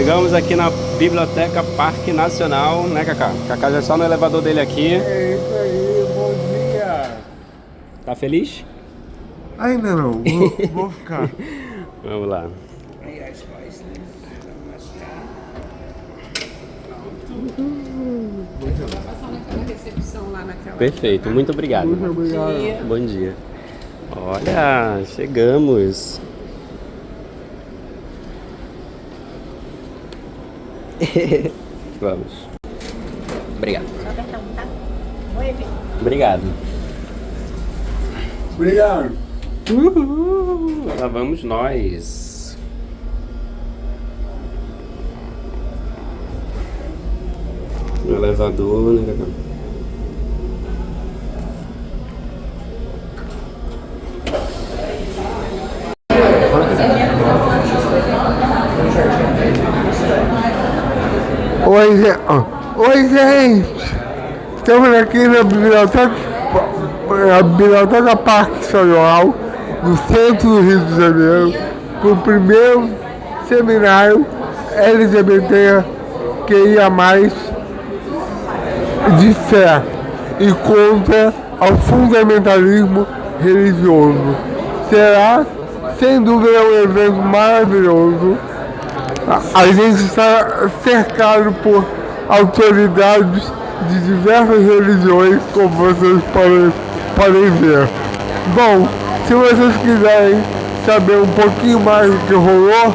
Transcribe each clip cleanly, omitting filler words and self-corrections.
Chegamos aqui na Biblioteca Parque Nacional, né, Cacá? Cacá já está no elevador dele aqui. É isso aí, bom dia. Tá feliz? Ainda não, vou ficar. Vamos lá. Aí as coisas, né? Vai passar naquela recepção lá naquela... Perfeito, muito obrigado. Muito obrigado. dia. Bom dia. Olha, chegamos. Vamos. Obrigado. Obrigado. Obrigado. Uhul. Lá vamos nós. No elevador, né, Cacá? Oi, gente. Estamos aqui na Biblioteca Parque Nacional, no centro do Rio de Janeiro, para o primeiro seminário LGBTQIA+, de fé e contra ao fundamentalismo religioso. Será, sem dúvida, um evento maravilhoso. A gente está cercado por autoridades de diversas religiões, como vocês podem ver. Bom, se vocês quiserem saber um pouquinho mais do que rolou,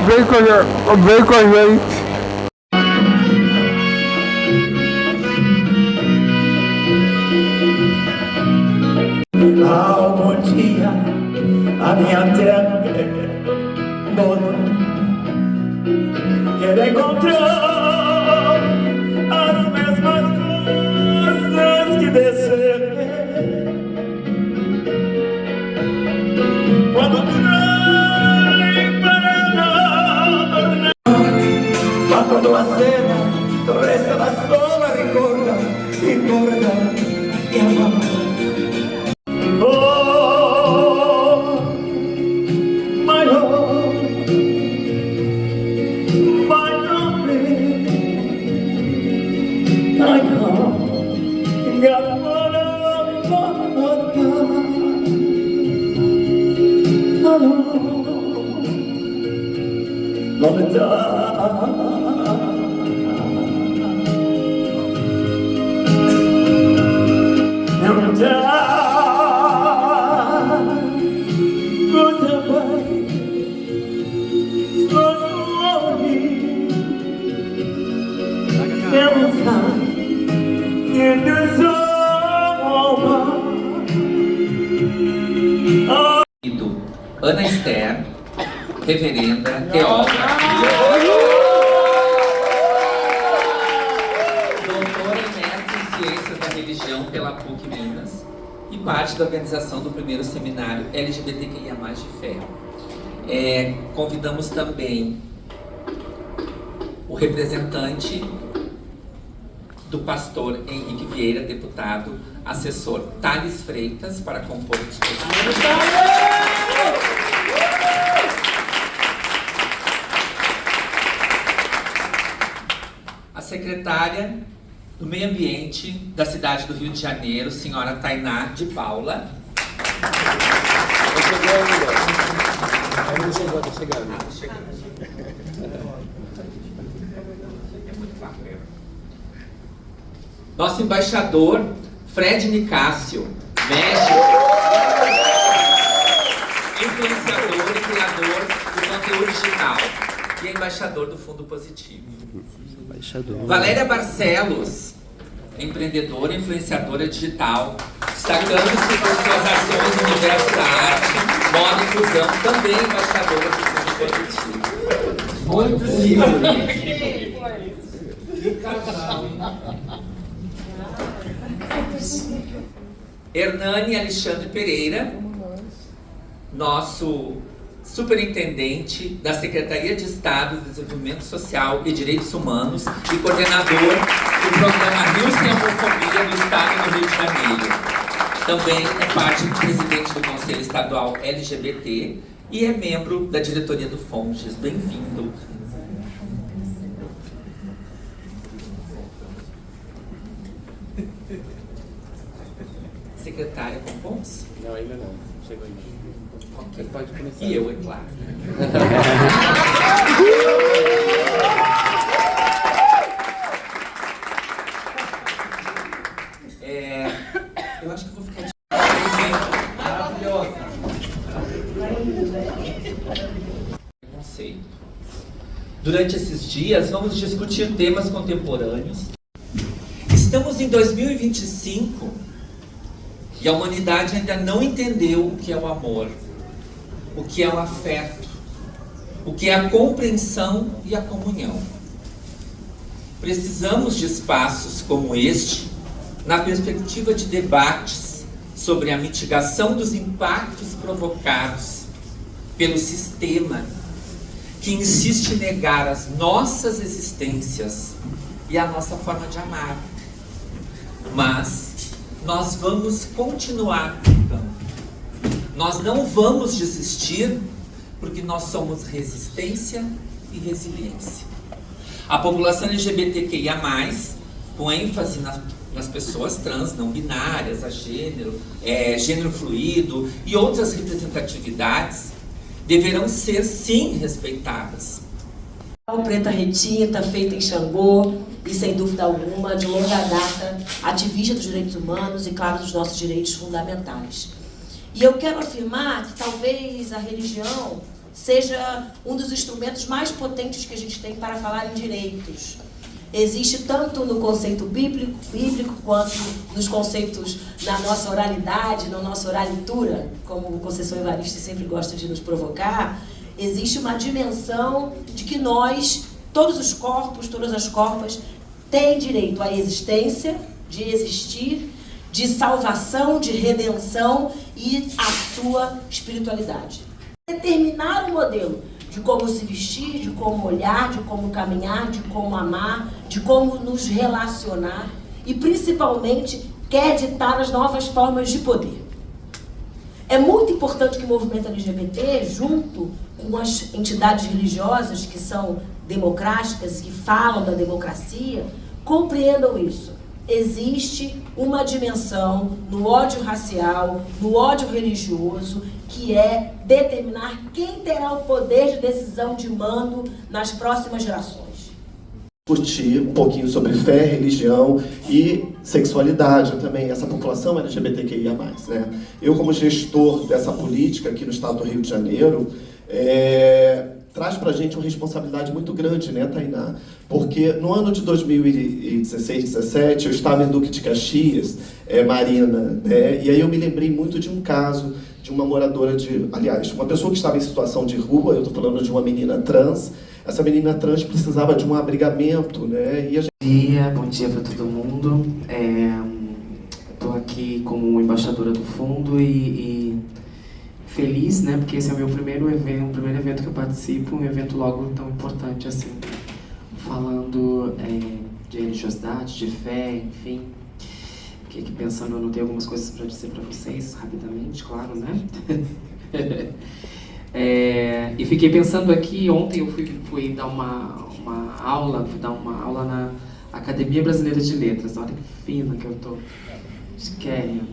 vem com a gente. Ah, bom dia, a minha terra toda quer encontrar as mesmas coisas que desejei quando trai para ma quando la sera resta la sola ricorda e amava. Oh, my love, my darling, I know, got one of Ana Esther, reverenda, teóloga, doutora e mestre em Ciências da Religião pela PUC Minas e parte da organização do primeiro seminário LGBTQIA+, de fé. Convidamos também o representante do pastor Henrique Vieira, deputado, assessor Thales Freitas, para compor o dispositivo. A secretária do Meio Ambiente da cidade do Rio de Janeiro, senhora Tainá de Paula. Tô chegando. Aí não chegou, tô chegando. Tô chegando. É muito bacana. Nosso embaixador, Fred Nicásio, médico, influenciador e criador do conteúdo digital e embaixador do Fundo Positivo. Embaixador. Valéria Barcelos, empreendedora e influenciadora digital, destacando-se por suas ações no universo da arte, moda e inclusão, também embaixadora do Fundo Positivo. Muito lindo. Que casal, hein? Hernani Alexandre Pereira, nosso superintendente da Secretaria de Estado de Desenvolvimento Social e Direitos Humanos e coordenador do programa Rio Sem Homofobia no Estado do Rio de Janeiro. Também é parte do presidente do Conselho Estadual LGBT e é membro da diretoria do FONGES. Bem-vindo. secretária compôs? Não, ainda não. Chegou ainda. Okay. Você pode começar. E eu, é claro. Eu acho que eu vou ficar de... Maravilhosa. Conceito. Durante esses dias, vamos discutir temas contemporâneos. Estamos em 2025 e a humanidade ainda não entendeu o que é o amor, o que é o afeto, o que é a compreensão e a comunhão. Precisamos de espaços como este, na perspectiva de debates sobre a mitigação dos impactos provocados pelo sistema que insiste em negar as nossas existências e a nossa forma de amar. Mas nós vamos continuar lutando. Nós não vamos desistir, porque nós somos resistência e resiliência. A população LGBTQIA+, com ênfase nas pessoas trans, não binárias, a gênero, gênero fluido e outras representatividades, deverão ser, sim, respeitadas. Preta Retinta, feita em Xangô e, sem dúvida alguma, de longa data, ativista dos direitos humanos e, claro, dos nossos direitos fundamentais. E eu quero afirmar que talvez a religião seja um dos instrumentos mais potentes que a gente tem para falar em direitos. Existe tanto no conceito bíblico quanto nos conceitos na nossa oralidade, na nossa oralitura, como o Conceição Evaristo sempre gosta de nos provocar. Existe uma dimensão de que nós, todos os corpos, todas as corpas, têm direito à existência, de existir, de salvação, de redenção e à sua espiritualidade. Determinar o modelo de como se vestir, de como olhar, de como caminhar, de como amar, de como nos relacionar e, principalmente, quer ditar as novas formas de poder. É muito importante que o movimento LGBT, junto com as entidades religiosas que são democráticas, que falam da democracia, compreendam isso. Existe uma dimensão no ódio racial, no ódio religioso, que é determinar quem terá o poder de decisão de mando nas próximas gerações. Discutir um pouquinho sobre fé, religião e sexualidade também, essa população LGBTQIA+, né? Eu, como gestor dessa política aqui no estado do Rio de Janeiro, traz pra gente uma responsabilidade muito grande, né, Tainá? Porque no ano de 2016, 2017, eu estava em Duque de Caxias, Marina, né? E aí eu me lembrei muito de um caso de uma moradora aliás, uma pessoa que estava em situação de rua, eu estou falando de uma menina trans. Essa menina trans precisava de um abrigamento, né? Bom dia para todo mundo. Estou aqui como embaixadora do fundo e feliz, né? Porque esse é o meu primeiro evento que eu participo, um evento logo tão importante assim, falando de religiosidade, de fé, enfim. Fiquei aqui pensando, eu anotei algumas coisas para dizer para vocês, rapidamente, claro, né? E fiquei pensando aqui, ontem eu fui dar uma aula na Academia Brasileira de Letras, olha que fina que eu tô, chiquérrima.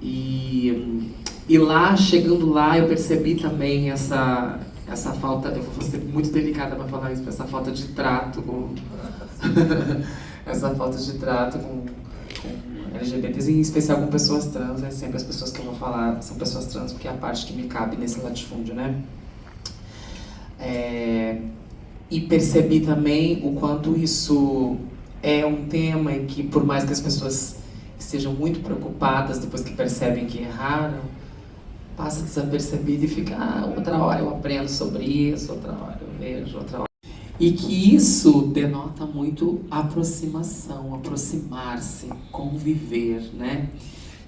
E lá, chegando lá, eu percebi também essa falta, eu vou ser muito delicada para falar isso, essa falta de trato com essa falta de trato com LGBTs, em especial com pessoas trans, né? Sempre as pessoas que eu vou falar são pessoas trans, porque é a parte que me cabe nesse latifúndio, né? E percebi também o quanto isso é um tema em que, por mais que as pessoas estejam muito preocupadas depois que percebem que erraram, passa desapercebido e fica, outra hora eu aprendo sobre isso, outra hora eu vejo, outra hora. E que isso denota muito aproximação, aproximar-se, conviver, né?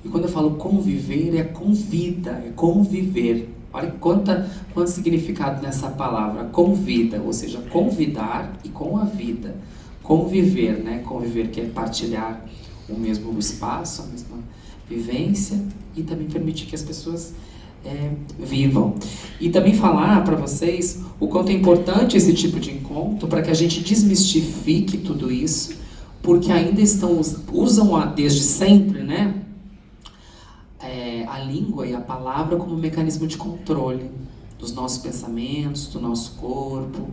E quando eu falo conviver, é convida, é conviver. Olha quanto significado nessa palavra, convida, ou seja, convidar e com a vida. Conviver, né? Conviver, que é partilhar o mesmo espaço, a mesma vivência e também permitir que as pessoas vivam. E também falar para vocês o quanto é importante esse tipo de encontro para que a gente desmistifique tudo isso, porque ainda usam desde sempre, né? palavra como um mecanismo de controle dos nossos pensamentos, do nosso corpo,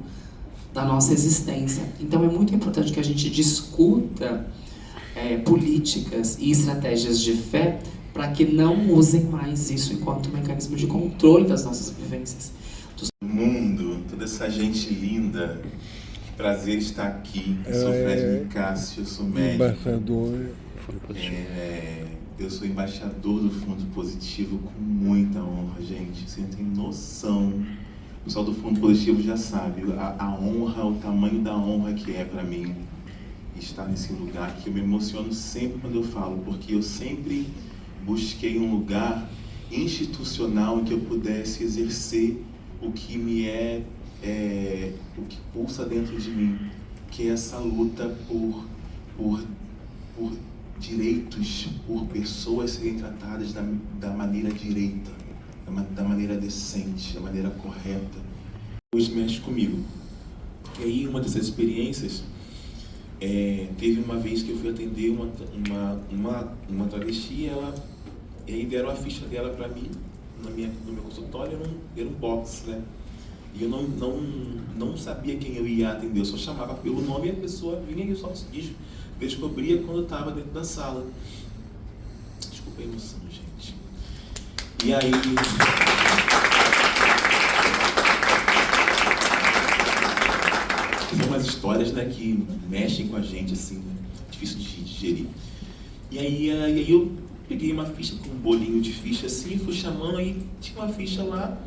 da nossa existência. Então é muito importante que a gente discuta políticas e estratégias de fé para que não usem mais isso enquanto mecanismo de controle das nossas vivências. Mundo, toda essa gente linda, que prazer estar aqui. Eu sou Fred Nicásio, eu sou médico. Embaixador. Eu sou embaixador do Fundo Positivo com muita honra, gente. Você não tem noção. O pessoal do Fundo Positivo já sabe a honra, o tamanho da honra que é para mim estar nesse lugar, que eu me emociono sempre quando eu falo, porque eu sempre busquei um lugar institucional em que eu pudesse exercer o que me o que pulsa dentro de mim, que é essa luta por direitos, por pessoas serem tratadas da maneira direita, da maneira decente, da maneira correta. Hoje mexe comigo. E aí, uma dessas experiências, teve uma vez que eu fui atender uma travesti, e aí deram a ficha dela para mim, no meu consultório, era um box, né? E eu não sabia quem eu ia atender, eu só chamava pelo nome e a pessoa vinha e eu só descobria quando eu estava dentro da sala. Desculpa a emoção, gente. E aí... São umas histórias, né, que mexem com a gente, assim, né? Difícil de digerir. E aí eu peguei uma ficha com um bolinho de ficha assim, fui chamando, aí tinha uma ficha lá,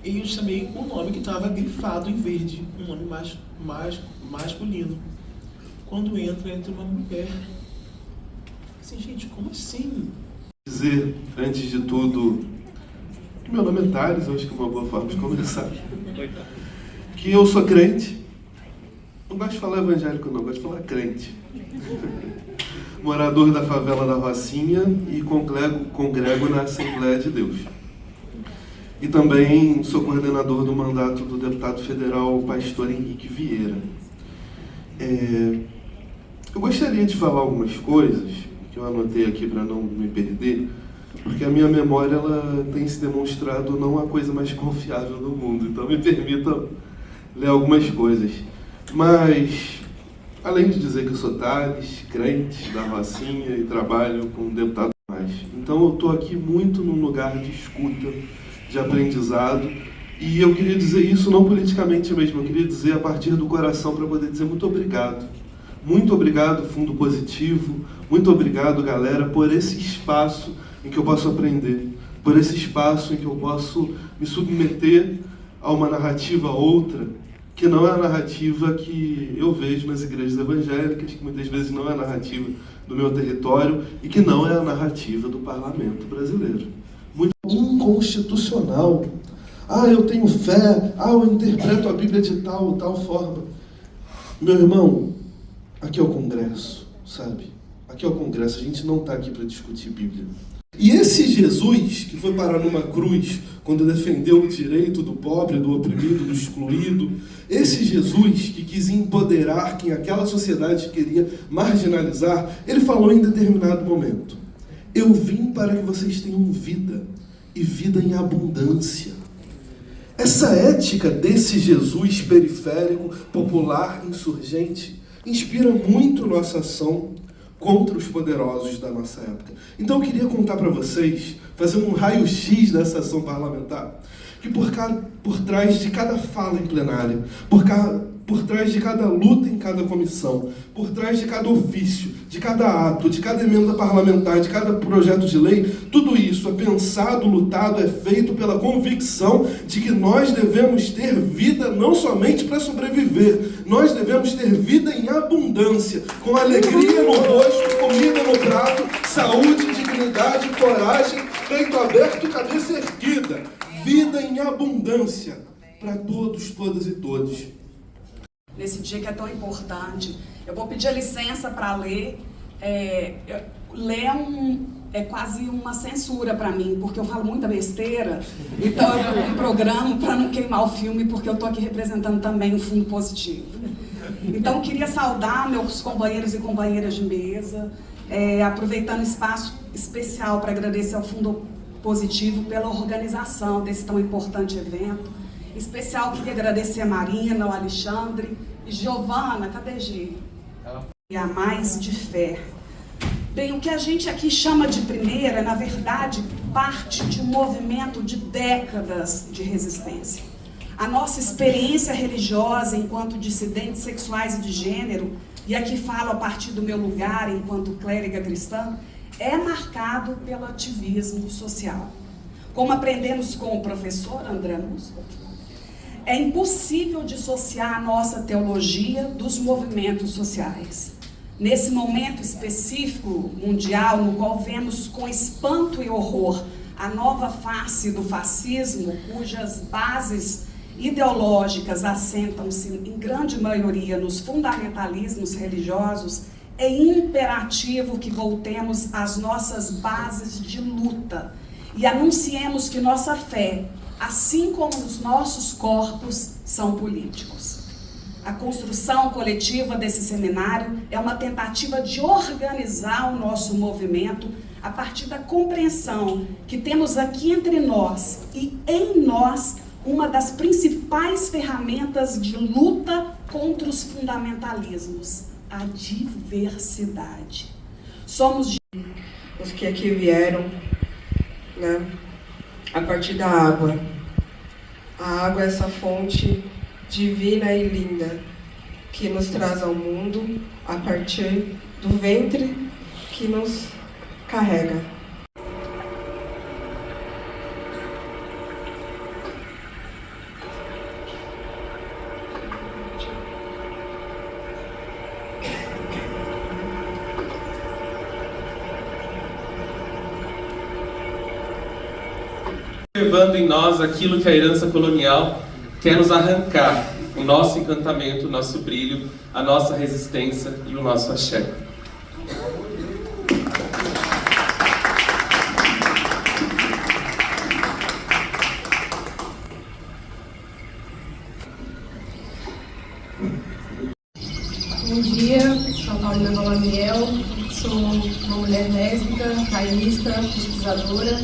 e eu chamei o nome que estava grifado em verde, um nome masculino. Quando entra uma mulher. Assim, gente, como assim? Dizer, antes de tudo, que meu nome é Thales, eu acho que é uma boa forma de começar. Que eu sou crente. Não gosto de falar evangélico não, gosto de falar crente. Morador da favela da Rocinha e congrego na Assembleia de Deus. E também sou coordenador do mandato do deputado federal Pastor Henrique Vieira. Eu gostaria de falar algumas coisas que eu anotei aqui para não me perder, porque a minha memória ela tem se demonstrado não a coisa mais confiável do mundo, então me permitam ler algumas coisas. Mas, além de dizer que eu sou Thales, crente da Rocinha e trabalho com deputado mais, então eu estou aqui muito num lugar de escuta, de aprendizado, e eu queria dizer isso não politicamente mesmo, eu queria dizer a partir do coração para poder dizer muito obrigado. Muito obrigado, Fundo Positivo, muito obrigado, galera, por esse espaço em que eu posso aprender, por esse espaço em que eu posso me submeter a uma narrativa outra, que não é a narrativa que eu vejo nas igrejas evangélicas, que muitas vezes não é a narrativa do meu território e que não é a narrativa do parlamento brasileiro. Muito inconstitucional. Eu tenho fé, eu interpreto a Bíblia de tal forma. Meu irmão, aqui é o Congresso, sabe? Aqui é o Congresso, a gente não está aqui para discutir Bíblia. E esse Jesus, que foi parar numa cruz, quando defendeu o direito do pobre, do oprimido, do excluído, esse Jesus que quis empoderar quem aquela sociedade queria marginalizar, ele falou em determinado momento: eu vim para que vocês tenham vida, e vida em abundância. Essa ética desse Jesus periférico, popular, insurgente, inspira muito nossa ação contra os poderosos da nossa época. Então eu queria contar para vocês, fazer um raio-x dessa ação parlamentar, que por trás de cada fala em plenária, por trás de cada luta em cada comissão, por trás de cada ofício, de cada ato, de cada emenda parlamentar, de cada projeto de lei, tudo isso é pensado, lutado, é feito pela convicção de que nós devemos ter vida não somente para sobreviver, nós devemos ter vida em abundância, com alegria no rosto, comida no prato, saúde, dignidade, coragem, peito aberto, cabeça erguida. Vida em abundância para todos, todas e todos. Nesse dia que é tão importante, eu vou pedir licença para ler. Ler é quase uma censura para mim, porque eu falo muita besteira, então eu me programo para não queimar o filme, porque eu estou aqui representando também o Fundo Positivo. Então, eu queria saudar meus companheiros e companheiras de mesa, aproveitando o espaço especial para agradecer ao Fundo positivo pela organização desse tão importante evento. Em especial, queria agradecer a Marina, o Alexandre e Giovana, cadê G? E a mais de fé. Bem, o que a gente aqui chama de primeira, na verdade, parte de um movimento de décadas de resistência. A nossa experiência religiosa enquanto dissidentes sexuais e de gênero, e aqui falo a partir do meu lugar enquanto clériga cristã, é marcado pelo ativismo social. Como aprendemos com o professor André Musco, é impossível dissociar a nossa teologia dos movimentos sociais. Nesse momento específico mundial, no qual vemos com espanto e horror a nova face do fascismo, cujas bases ideológicas assentam-se em grande maioria nos fundamentalismos religiosos, é imperativo que voltemos às nossas bases de luta e anunciemos que nossa fé, assim como os nossos corpos, são políticos. A construção coletiva desse seminário é uma tentativa de organizar o nosso movimento a partir da compreensão que temos aqui entre nós e em nós uma das principais ferramentas de luta contra os fundamentalismos, a diversidade. Somos os que aqui vieram, né, a partir da água. A água é essa fonte divina e linda que nos traz ao mundo a partir do ventre que nos carrega. Levando em nós aquilo que a herança colonial quer nos arrancar, o nosso encantamento, o nosso brilho, a nossa resistência e o nosso axé. Bom dia, sou Paulina Valamiel, sou uma mulher lésbica, cairista, pesquisadora,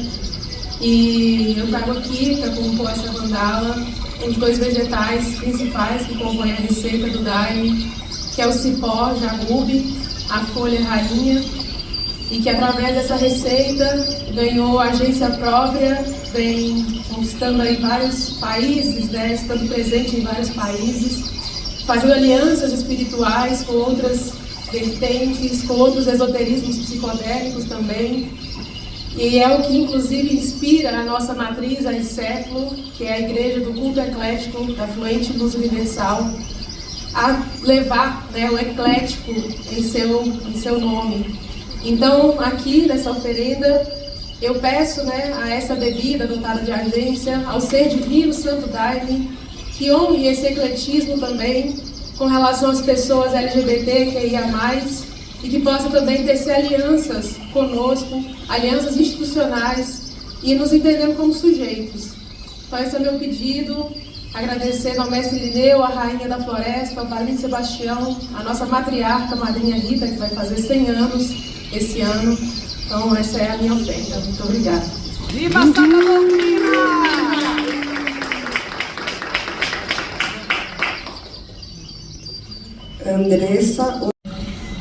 e eu trago aqui para compor essa mandala os dois vegetais principais que compõem a receita do Daime, que é o cipó, jagube, a folha rainha, e que através dessa receita ganhou agência própria, vem conquistando aí vários países, né, estando presente em vários países, fazendo alianças espirituais com outras vertentes, com outros esoterismos psicodélicos também. E é o que, inclusive, inspira a nossa matriz, a Encéfalo, que é a Igreja do Culto Eclético da Fluente Luz Universal, a levar, né, o eclético em seu nome. Então, aqui nessa oferenda, eu peço, né, a essa bebida dotada de agência, ao Ser Divino Santo Daime, que honre esse ecletismo também com relação às pessoas LGBTQIA+, e que possa também tecer alianças conosco, alianças institucionais, e nos entendendo como sujeitos. Então esse é meu pedido, agradecendo ao mestre Lineu, a rainha da floresta, ao padrinho Sebastião, a nossa matriarca, a madrinha Rita, que vai fazer 100 anos esse ano. Então essa é a minha oferta. Muito obrigada. Viva Santa Doutrina! Andressa.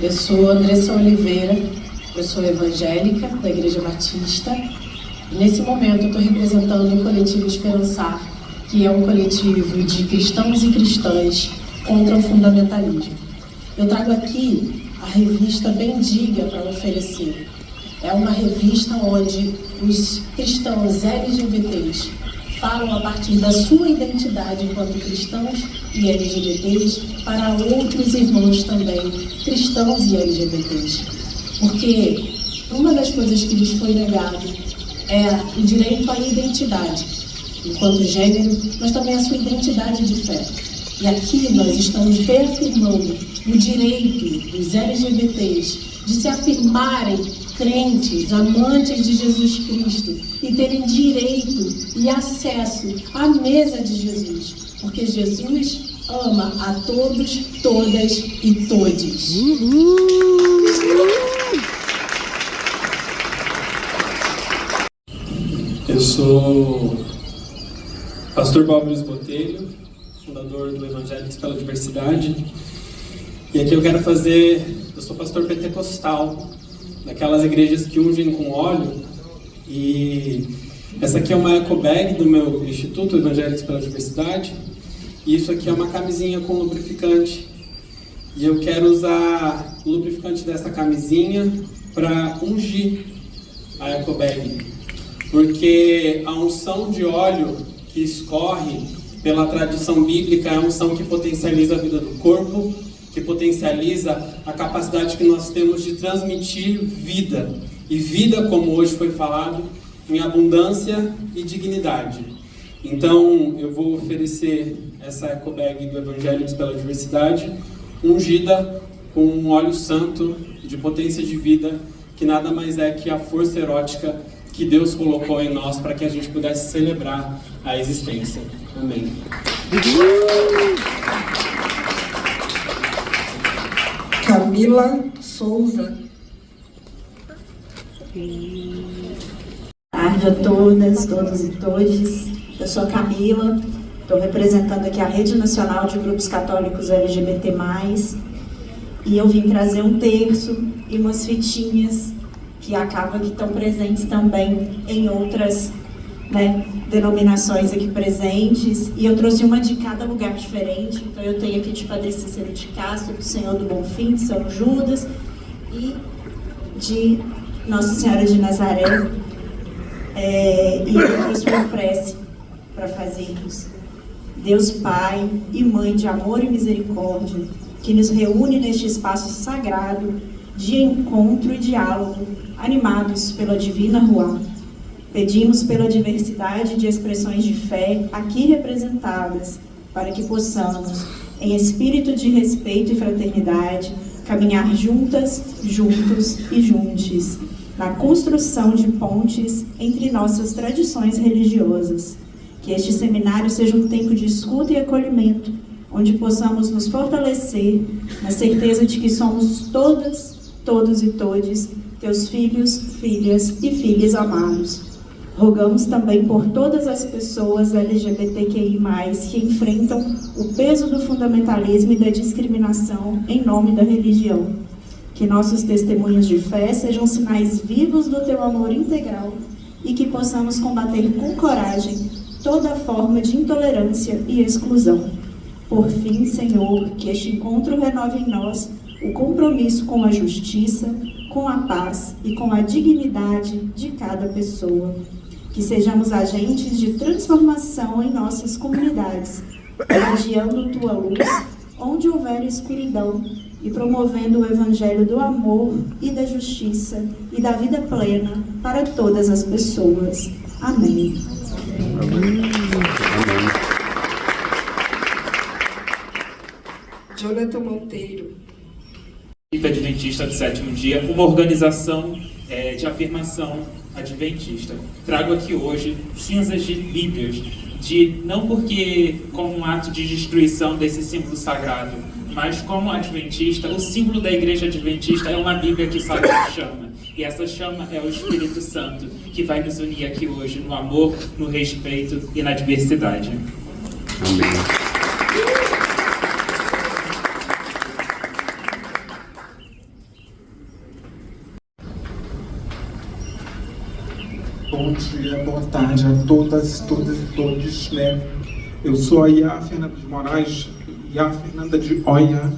Eu sou Andressa Oliveira, eu sou evangélica da Igreja Batista. Nesse momento eu estou representando o coletivo Esperançar, que é um coletivo de cristãos e cristãs contra o fundamentalismo. Eu trago aqui a revista Bendiga para oferecer. É uma revista onde os cristãos LGBTs falam a partir da sua identidade enquanto cristãos e LGBTs para outros irmãos também, cristãos e LGBTs. Porque uma das coisas que lhes foi negado é o direito à identidade enquanto gênero, mas também a sua identidade de fé. E aqui nós estamos reafirmando o direito dos LGBTs de se afirmarem crentes, amantes de Jesus Cristo e terem direito e acesso à mesa de Jesus, porque Jesus ama a todos, todas e todes. Eu sou pastor Bob Luiz Botelho, fundador do Evangélicos pela Diversidade. E aqui eu sou pastor pentecostal, daquelas igrejas que ungem com óleo. E essa aqui é uma eco bag do meu Instituto Evangélicos pela Diversidade. E isso aqui é uma camisinha com lubrificante. E eu quero usar o lubrificante dessa camisinha para ungir a eco bag. Porque a unção de óleo que escorre pela tradição bíblica é a unção que potencializa a vida do corpo, que potencializa a capacidade que nós temos de transmitir vida. E vida, como hoje foi falado, em abundância e dignidade. Então, eu vou oferecer essa eco bag do Evangélicos pela Diversidade, ungida com um óleo santo de potência de vida, que nada mais é que a força erótica que Deus colocou em nós para que a gente pudesse celebrar a existência. Amém. Camila Souza. Boa tarde a todas, todos e todes. Eu sou a Camila, estou representando aqui a Rede Nacional de Grupos Católicos LGBT+, e eu vim trazer um terço e umas fitinhas que acabam que estão presentes também em outras, denominações aqui presentes, e eu trouxe uma de cada lugar diferente. Então eu tenho aqui de Padre Cícero de Castro, do Senhor do Bonfim, de São Judas, e de Nossa Senhora de Nazaré, e eu trouxe uma prece para fazermos. Deus Pai e Mãe de amor e misericórdia, que nos reúne neste espaço sagrado de encontro e diálogo, animados pela divina Ruá. Pedimos pela diversidade de expressões de fé aqui representadas, para que possamos, em espírito de respeito e fraternidade, caminhar juntas, juntos e juntes, na construção de pontes entre nossas tradições religiosas. Que este seminário seja um tempo de escuta e acolhimento, onde possamos nos fortalecer na certeza de que somos todas, todos e todes, teus filhos, filhas e filhas amados. Rogamos também por todas as pessoas LGBTQI+, que enfrentam o peso do fundamentalismo e da discriminação em nome da religião. Que nossos testemunhos de fé sejam sinais vivos do teu amor integral e que possamos combater com coragem toda forma de intolerância e exclusão. Por fim, Senhor, que este encontro renove em nós o compromisso com a justiça, com a paz e com a dignidade de cada pessoa. Que sejamos agentes de transformação em nossas comunidades, irradiando tua luz onde houver escuridão e promovendo o evangelho do amor e da justiça e da vida plena para todas as pessoas. Amém. Amém. Jonathan Monteiro. Adventista do Sétimo Dia, uma organização de afirmação adventista. Trago aqui hoje cinzas de Bíblias, não porque como um ato de destruição desse símbolo sagrado, mas como adventista, o símbolo da igreja adventista é uma Bíblia que sai da chama. E essa chama é o Espírito Santo, que vai nos unir aqui hoje no amor, no respeito e na diversidade. Amém. Bom dia, boa tarde a todas, todas e todos, Eu sou a Iá Fernanda de Moraes, Iá Fernanda de Oia,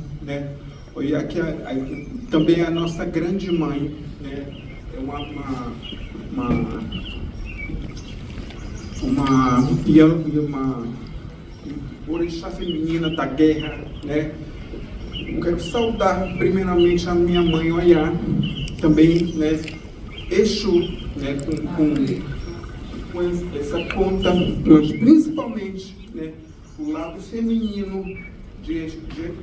Oia que também é a nossa grande mãe, É uma orixá feminina da guerra, Eu quero saudar primeiramente a minha mãe Oiá, também, Exu, com essa conta, mas principalmente o lado feminino de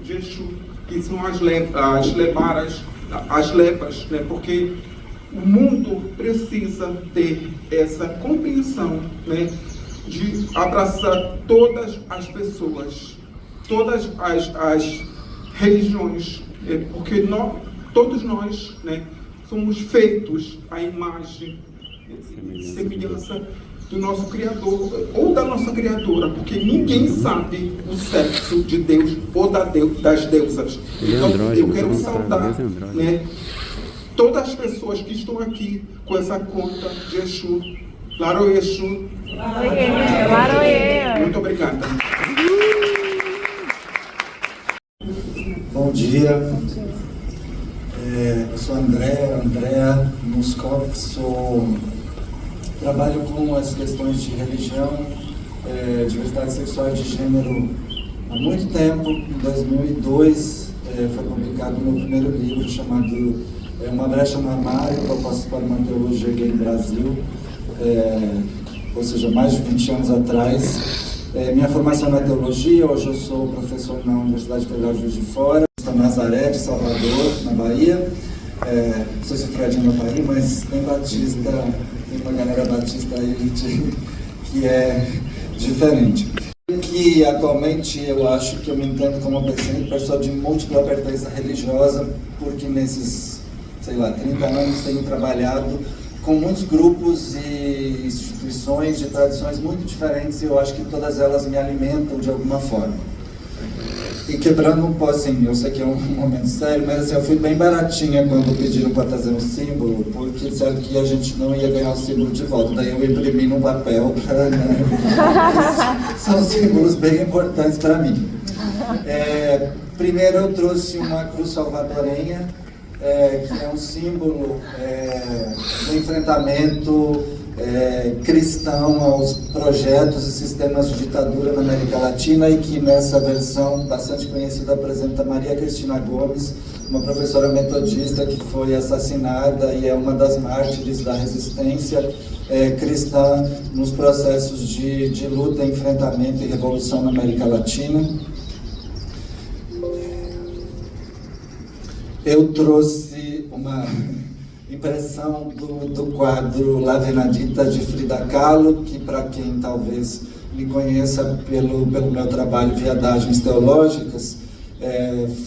Exu, que são as lebaras, as lepas, porque o mundo precisa ter essa compreensão, de abraçar todas as pessoas, todas as religiões, porque todos nós, somos feitos à imagem e semelhança do nosso Criador ou da nossa Criadora, porque ninguém sabe o sexo de Deus ou das deusas. Então, eu quero saudar, né, todas as pessoas que estão aqui com essa conta de Exu. Laro Exu. Muito obrigada. Bom dia. Eu sou Andréa Moscovitz, trabalho com as questões de religião, diversidade sexual e de gênero há muito tempo. Em 2002 foi publicado o meu primeiro livro chamado Uma Brecha no Armário, Propostas para uma Teologia Gay no Brasil, ou seja, mais de 20 anos atrás. Minha formação na teologia, hoje eu sou professor na Universidade Federal de Juiz de Fora, estou em Nazaré, de Salvador, na Bahia. Não sei se o Fred ainda está aí, mas tem batista, tem uma galera batista aí que é diferente. Que atualmente eu acho que eu me entendo como uma pessoa de múltipla pertença religiosa, porque nesses, 30 anos tenho trabalhado com muitos grupos e instituições de tradições muito diferentes, e eu acho que todas elas me alimentam de alguma forma. E quebrando um pouco, assim, eu sei que é um momento sério, mas assim, eu fui bem baratinha quando pediram para trazer um símbolo, porque disseram que a gente não ia ganhar o símbolo de volta. Daí eu imprimi num papel para... São símbolos bem importantes para mim. Primeiro eu trouxe uma cruz salvadorenha, que é um símbolo do enfrentamento cristão aos projetos e sistemas de ditadura na América Latina, e que nessa versão bastante conhecida apresenta Maria Cristina Gomes, uma professora metodista que foi assassinada e é uma das mártires da resistência cristã nos processos de luta, enfrentamento e revolução na América Latina. Eu trouxe uma impressão do quadro La Venadita de Frida Kahlo, que para quem talvez me conheça pelo meu trabalho Viadagens Teológicas,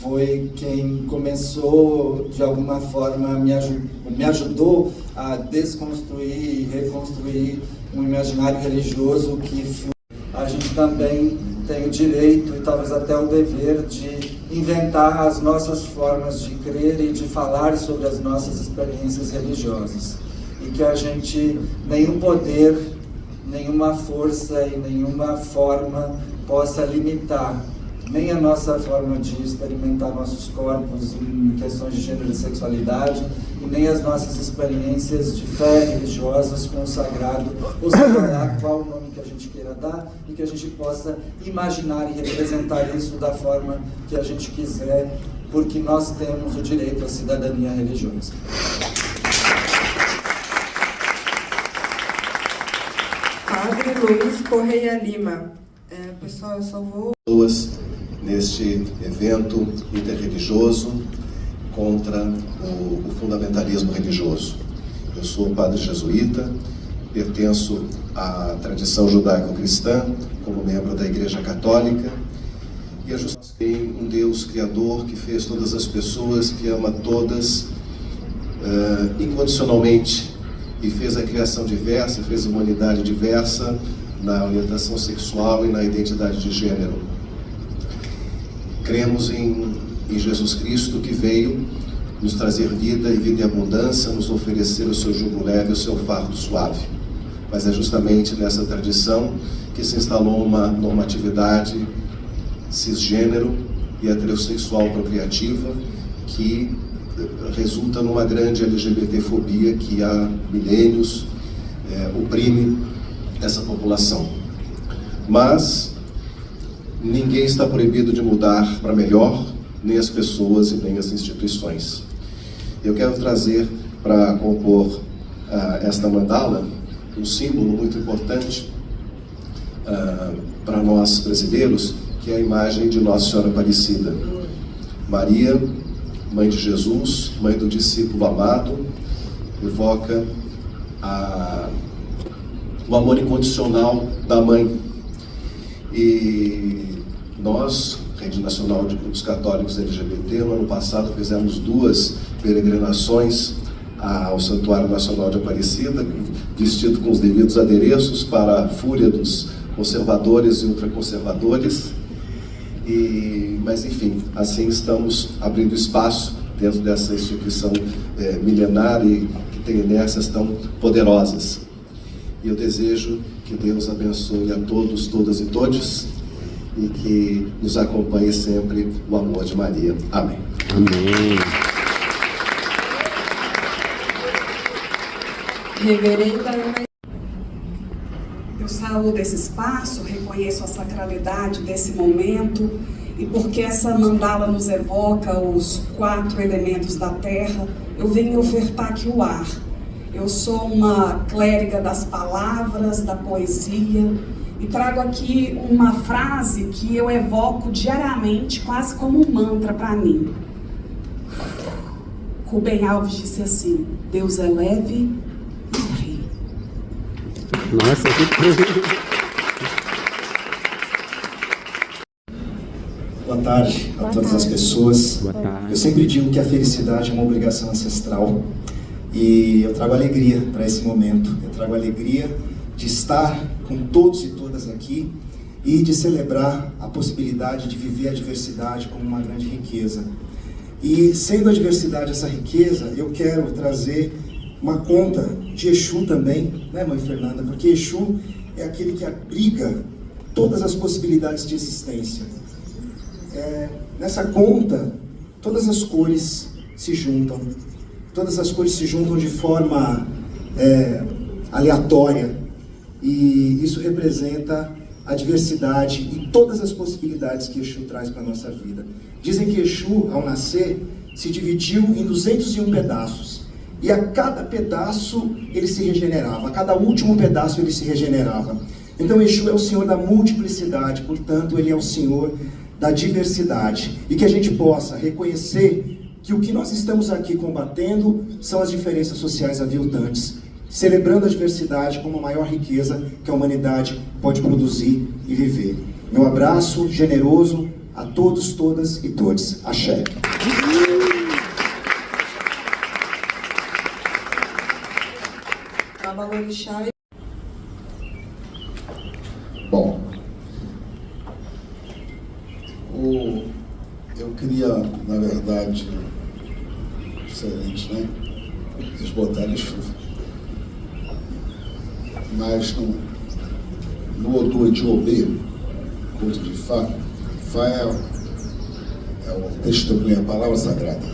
foi quem começou, de alguma forma, me ajudou a desconstruir e reconstruir um imaginário religioso que a gente também tem o direito e talvez até o dever de inventar as nossas formas de crer e de falar sobre as nossas experiências religiosas. E que a gente, nenhum poder, nenhuma força e nenhuma forma possa limitar nem a nossa forma de experimentar nossos corpos em questões de gênero e sexualidade, e nem as nossas experiências de fé religiosas com o sagrado, ou seja lá qual o nome que a gente queira dar, e que a gente possa imaginar e representar isso da forma que a gente quiser, porque nós temos o direito à cidadania religiosa. Padre Luiz Correia Lima. Pessoal, eu só vou... Neste evento interreligioso contra o fundamentalismo religioso. Eu sou padre jesuíta, pertenço à tradição judaico-cristã como membro da Igreja Católica, e a justiça tem um Deus criador que fez todas as pessoas, que ama todas incondicionalmente, e fez a criação diversa, fez a humanidade diversa na orientação sexual e na identidade de gênero. Cremos em Jesus Cristo, que veio nos trazer vida e vida em abundância, nos oferecer o seu jugo leve e o seu fardo suave. Mas é justamente nessa tradição que se instalou uma normatividade cisgênero e heterossexual procriativa que resulta numa grande LGBTfobia que há milênios oprime essa população. Mas ninguém está proibido de mudar para melhor, nem as pessoas e nem as instituições. Eu quero trazer para compor esta mandala um símbolo muito importante para nós brasileiros, que é a imagem de Nossa Senhora Aparecida. Maria, mãe de Jesus, mãe do discípulo amado, evoca o amor incondicional da mãe. E nós, Rede Nacional de Grupos Católicos LGBT, no ano passado fizemos 2 peregrinações ao Santuário Nacional de Aparecida, vestido com os devidos adereços para a fúria dos conservadores e ultraconservadores. Mas, enfim, assim estamos abrindo espaço dentro dessa instituição milenar e que tem inércias tão poderosas. E eu desejo que Deus abençoe a todos, todas e todes, e que nos acompanhe sempre o amor de Maria. Amém. Amém. Reverenda Ana. Eu saúdo esse espaço, reconheço a sacralidade desse momento, e porque essa mandala nos evoca os 4 elementos da terra, eu venho ofertar aqui o ar. Eu sou uma clériga das palavras, da poesia, e trago aqui uma frase que eu evoco diariamente, quase como um mantra para mim. Rubem Alves disse assim: Deus é leve e ri. Nossa, que... Boa tarde a todas as pessoas. Boa tarde. Eu sempre digo que a felicidade é uma obrigação ancestral e eu trago alegria para esse momento. Eu trago alegria de estar com todos e todas aqui e de celebrar a possibilidade de viver a diversidade como uma grande riqueza. E sendo a diversidade essa riqueza, eu quero trazer uma conta de Exu também, né, mãe Fernanda? Porque Exu é aquele que abriga todas as possibilidades de existência. Nessa conta, todas as cores se juntam. Todas as cores se juntam de forma aleatória. E isso representa a diversidade e todas as possibilidades que Exu traz para a nossa vida. Dizem que Exu, ao nascer, se dividiu em 201 pedaços. E a cada pedaço ele se regenerava. A cada último pedaço ele se regenerava. Então Exu é o Senhor da multiplicidade, portanto ele é o Senhor da diversidade. E que a gente possa reconhecer que o que nós estamos aqui combatendo são as diferenças sociais aviltantes, celebrando a diversidade como a maior riqueza que a humanidade pode produzir e viver. Meu abraço generoso a todos, todas e todes. Axé. Bom, eu queria, na verdade, excelente, né? Vocês botarem chuva. Mas no Odu de Obê, culto de Fá é o testemunho, a palavra sagrada.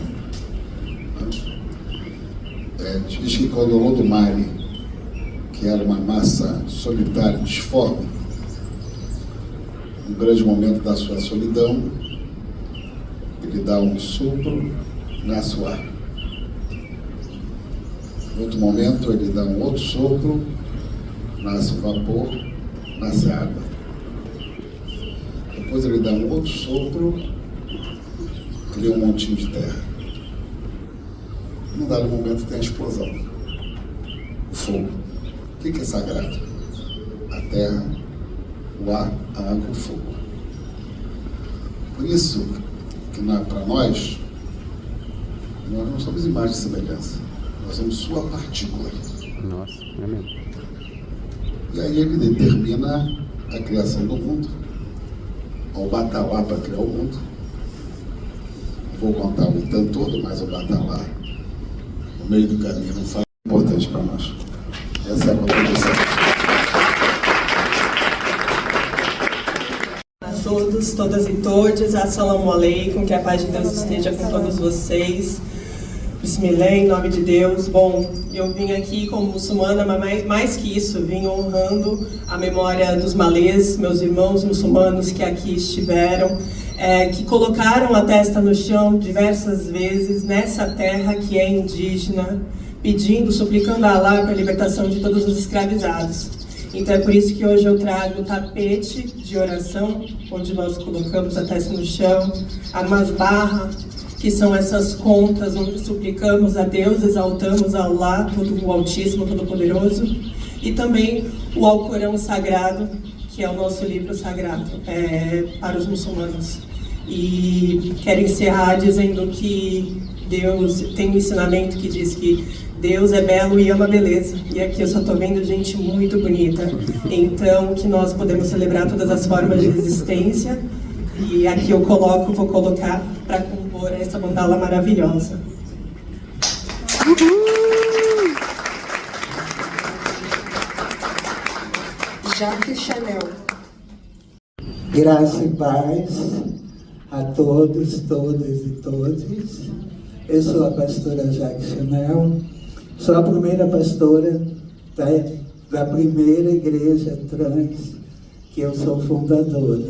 Diz que quando o Olodumare, que era uma massa solitária, disforme, um grande momento da sua solidão, ele dá um sopro, nasce o ar. Em outro momento, ele dá um outro sopro, nasce o vapor, nasce a água. Depois ele dá um outro sopro, cria um montinho de terra. Num dado momento tem a explosão, o fogo. O que é sagrado? A terra, o ar, a água, o fogo. Por isso que para nós não somos imagem e semelhança, nós somos sua partícula. Nossa, é mesmo. E aí ele determina a criação do mundo, ao batalhar para criar o mundo. Vou contar o tanto todo, mas o batalhar no meio do caminho não faz importante para nós. Essa é a contribuição. A todos, todas e todes, assalamu alaikum, que a paz de Deus esteja com todos vocês. Bismillah, em nome de Deus. Bom, eu vim aqui como muçulmana, mas mais que isso, vim honrando a memória dos malês, meus irmãos muçulmanos que aqui estiveram, que colocaram a testa no chão diversas vezes nessa terra que é indígena, pedindo, suplicando a Allah para a libertação de todos os escravizados. Então é por isso que hoje eu trago o tapete de oração, onde nós colocamos a testa no chão, a masbarra, que são essas contas onde suplicamos a Deus, exaltamos a Allah, todo o Altíssimo, Todo-Poderoso, e também o Alcorão Sagrado, que é o nosso livro sagrado para os muçulmanos. E quero encerrar dizendo que Deus tem um ensinamento que diz que Deus é belo e ama a beleza. E aqui eu só estou vendo gente muito bonita. Então, que nós podemos celebrar todas as formas de existência. E aqui eu vou colocar para compor essa mandala maravilhosa. Jacques Chanel. Graça e paz a todos, todas e todes. Eu sou a pastora Jacques Chanel, sou a primeira pastora da primeira igreja trans que eu sou fundadora,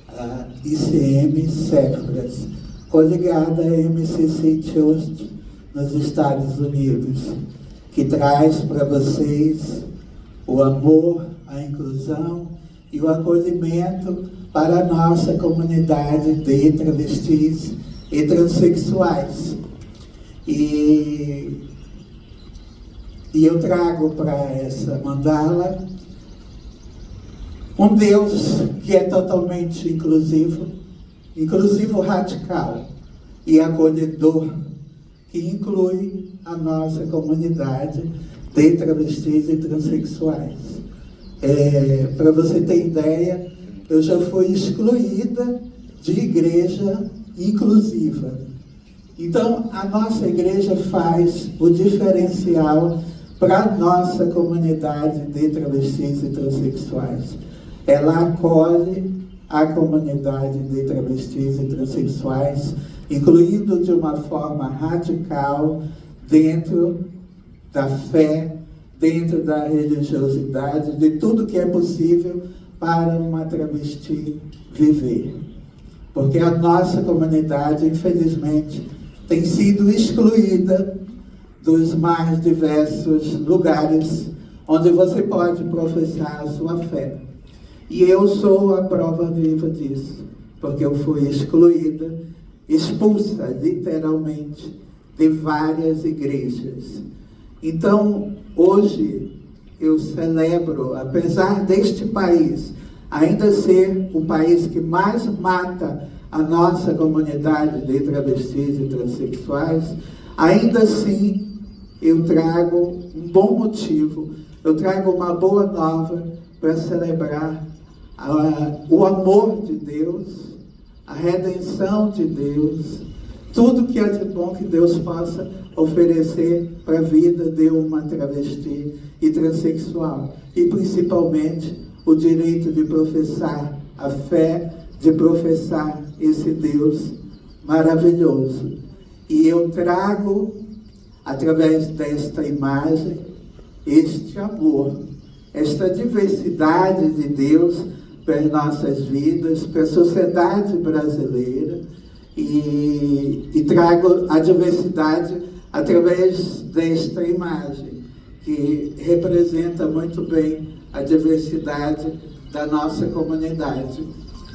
a ICM Céfras, coligada à MCC Church nos Estados Unidos, que traz para vocês o amor, a inclusão e o acolhimento para a nossa comunidade de travestis e transexuais. E eu trago para essa mandala um Deus que é totalmente inclusivo radical e acolhedor, que inclui a nossa comunidade de travestis e transexuais. Para você ter ideia, eu já fui excluída de igreja inclusiva. Então, a nossa igreja faz o diferencial para a nossa comunidade de travestis e transexuais. Ela acolhe a comunidade de travestis e transexuais, incluindo de uma forma radical dentro da fé, dentro da religiosidade, de tudo que é possível para uma travesti viver. Porque a nossa comunidade, infelizmente, tem sido excluída dos mais diversos lugares onde você pode professar a sua fé. E eu sou a prova viva disso, porque eu fui excluída, expulsa, literalmente, de várias igrejas. Então, hoje, eu celebro, apesar deste país ainda ser o país que mais mata a nossa comunidade de travestis e transexuais, ainda assim eu trago um bom motivo, eu trago uma boa nova para celebrar o amor de Deus, a redenção de Deus, tudo que é de bom que Deus possa oferecer para a vida de uma travesti e transexual. E principalmente o direito de professar a fé, de professar esse Deus maravilhoso. E eu trago, através desta imagem, este amor, esta diversidade de Deus para as nossas vidas, para a sociedade brasileira, e trago a diversidade através desta imagem, que representa muito bem a diversidade da nossa comunidade.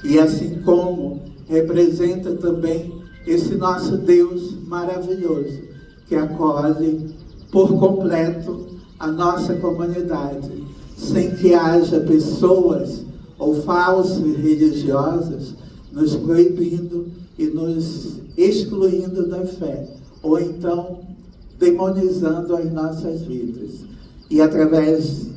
E assim como representa também esse nosso Deus maravilhoso, que acolhe por completo a nossa comunidade, sem que haja pessoas ou falsos religiosos nos proibindo e nos excluindo da fé, ou então demonizando as nossas vidas. E através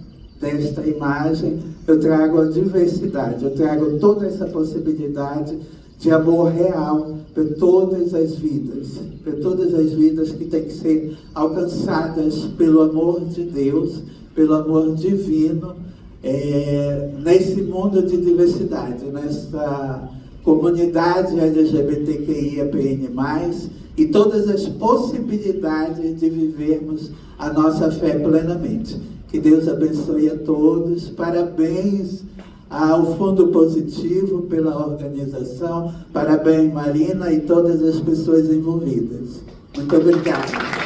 desta imagem eu trago a diversidade, eu trago toda essa possibilidade de amor real para todas as vidas que têm que ser alcançadas pelo amor de Deus, pelo amor divino, nesse mundo de diversidade, nessa comunidade LGBTQIAPN+, e todas as possibilidades de vivermos a nossa fé plenamente. Que Deus abençoe a todos. Parabéns ao Fundo Positivo pela organização. Parabéns, Marina, e todas as pessoas envolvidas. Muito obrigada.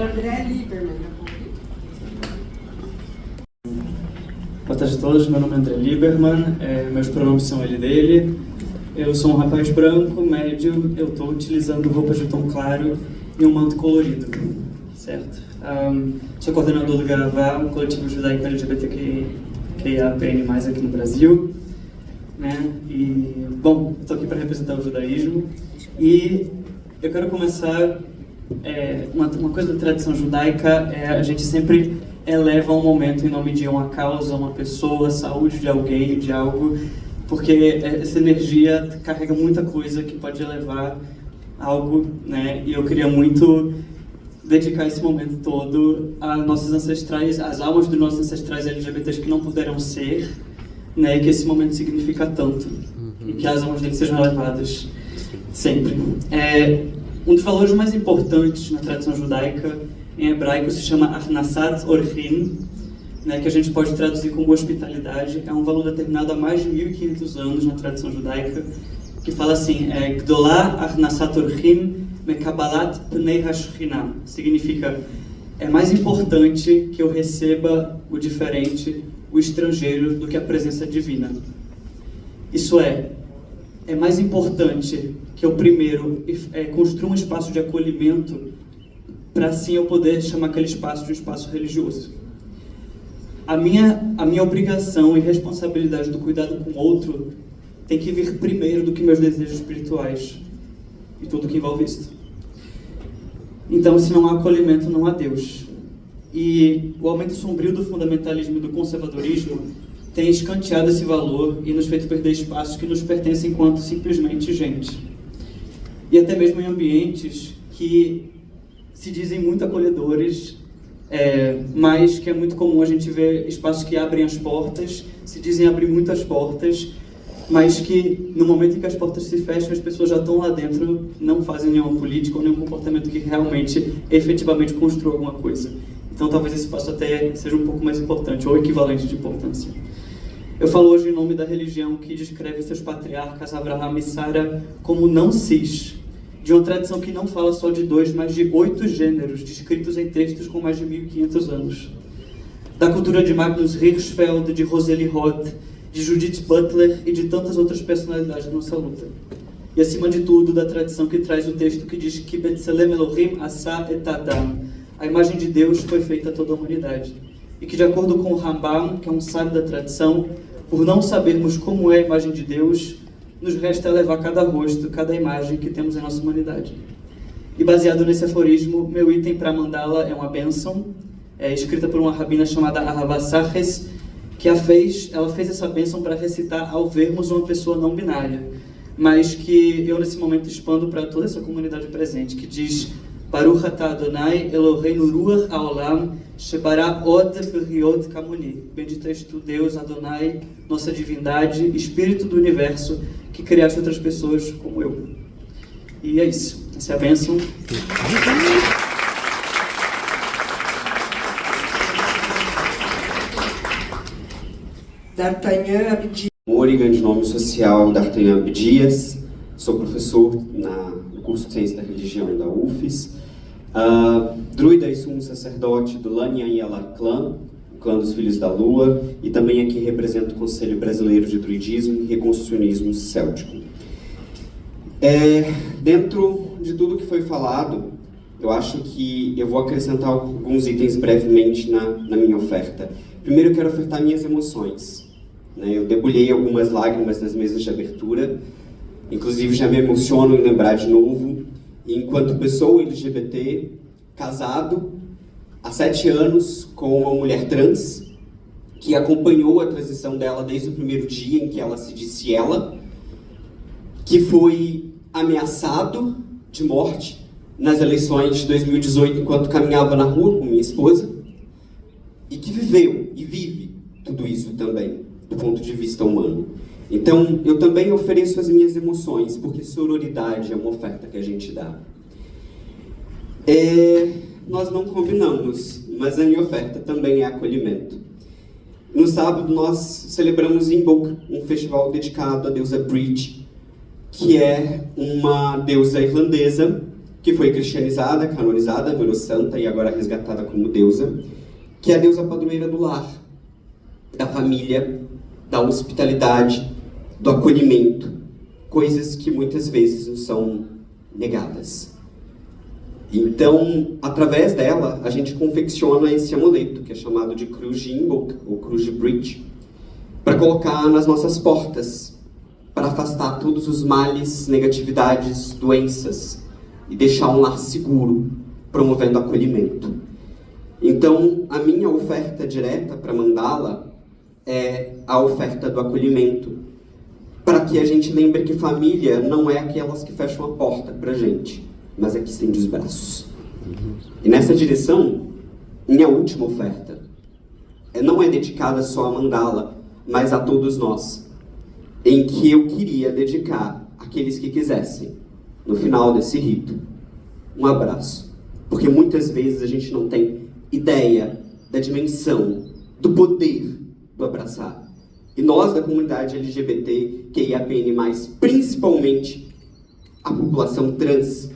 André Lieberman. Boa tarde a todos, meu nome é André Lieberman, meus pronomes são ele e dele. Eu sou um rapaz branco, médio, eu estou utilizando roupas de tom claro e um manto colorido, certo? Sou coordenador do Garavá, um coletivo judaico LGBTQIAPN+, aqui no Brasil, né? E, bom, estou aqui para representar o judaísmo e eu quero começar, uma coisa da tradição judaica a gente sempre eleva um momento em nome de uma causa, uma pessoa, a saúde de alguém, de algo, porque essa energia carrega muita coisa que pode elevar algo, né? E eu queria muito dedicar esse momento todo a nossos ancestrais, às almas dos nossos ancestrais LGBTs que não puderam ser, né? E que esse momento significa tanto, e que as almas deles sejam elevadas sempre. Um dos valores mais importantes na tradição judaica, em hebraico, se chama Achnasat Orchim, né, que a gente pode traduzir como hospitalidade. É um valor determinado há mais de 1.500 anos na tradição judaica, que fala assim, Gdolah Achnasat Orchim Mekabalat Pnei HaShekhinah. Significa, é mais importante que eu receba o diferente, o estrangeiro, do que a presença divina. Isso é mais importante que eu primeiro construa um espaço de acolhimento para assim eu poder chamar aquele espaço de um espaço religioso. A minha obrigação e responsabilidade do cuidado com o outro tem que vir primeiro do que meus desejos espirituais e tudo que envolve isso. Então, se não há acolhimento, não há Deus. E o aumento sombrio do fundamentalismo e do conservadorismo tem escanteado esse valor e nos feito perder espaços que nos pertencem enquanto simplesmente gente. E até mesmo em ambientes que se dizem muito acolhedores, mas que é muito comum a gente ver espaços que abrem as portas, se dizem abrir muitas portas, mas que no momento em que as portas se fecham, as pessoas já estão lá dentro, não fazem nenhuma política ou nenhum comportamento que realmente, efetivamente construa alguma coisa. Então talvez esse passo até seja um pouco mais importante, ou equivalente de importância. Eu falo hoje em nome da religião que descreve seus patriarcas Abraham e Sara como não cis, de uma tradição que não fala só de 2, mas de 8 gêneros, descritos em textos com mais de 1.500 anos. Da cultura de Magnus Hirschfeld, de Rosalie Roth, de Judith Butler e de tantas outras personalidades da nossa luta. E acima de tudo, da tradição que traz o texto que diz que Betzelem Elohim Asa et Adam, a imagem de Deus foi feita a toda a humanidade. E que, de acordo com o Rambam, que é um sábio da tradição, por não sabermos como é a imagem de Deus, nos resta elevar cada rosto, cada imagem que temos em nossa humanidade. E baseado nesse aforismo, meu item para mandala é uma bênção, escrita por uma rabina chamada Ahava Saches, que ela fez essa bênção para recitar ao vermos uma pessoa não binária, mas que eu nesse momento expando para toda essa comunidade presente, que diz: Baruch atah Adonai Eloheinu ruach haolam shebara od beriot kamoni. Bendito és tu, Deus, Adonai, nossa divindade, Espírito do Universo, que criaste outras pessoas como eu. E é isso. Essa é a bênção. D'Artagnan Abdias. Morrigan, de nome social D'Artagnan Abdias. Sou professor no curso de Ciência da Religião da UFES. Druida e sumo sacerdote do Lanyan Yalar Clã, o clã dos Filhos da Lua, e também aqui represento o Conselho Brasileiro de Druidismo e Reconstrucionismo Céltico. Dentro de tudo que foi falado, eu acho que eu vou acrescentar alguns itens brevemente na minha oferta. Primeiro, eu quero ofertar minhas emoções. Eu debulhei algumas lágrimas nas mesas de abertura, inclusive já me emociono em lembrar de novo. Enquanto pessoa LGBT, casado há 7 anos com uma mulher trans, que acompanhou a transição dela desde o primeiro dia em que ela se disse ela, que foi ameaçado de morte nas eleições de 2018 enquanto caminhava na rua com minha esposa, e que viveu e vive tudo isso também, do ponto de vista humano. Então, eu também ofereço as minhas emoções, porque sororidade é uma oferta que a gente dá. Nós não combinamos, mas a minha oferta também é acolhimento. No sábado, nós celebramos em Boca um festival dedicado à deusa Bridge, que é uma deusa irlandesa, que foi cristianizada, canonizada, virou santa e agora resgatada como deusa, que é a deusa padroeira do lar, da família, da hospitalidade, do acolhimento. coisas que muitas vezes nos são negadas. Então, através dela, a gente confecciona esse amuleto, que é chamado de cruz de Imbolc, ou cruz de Bridge, para colocar nas nossas portas, para afastar todos os males, negatividades, doenças, e deixar um lar seguro, promovendo acolhimento. Então, a minha oferta direta para Mandala é a oferta do acolhimento, para que a gente lembre que família não é aquelas que fecham a porta para a gente, mas é que estende os braços. E nessa direção, minha última oferta não é dedicada só a Mandala, mas a todos nós, em que eu queria dedicar àqueles que quisessem, no final desse rito, um abraço. Porque muitas vezes a gente não tem ideia da dimensão, do poder do abraçar. E nós da comunidade LGBT, QIAPN+, principalmente a população trans,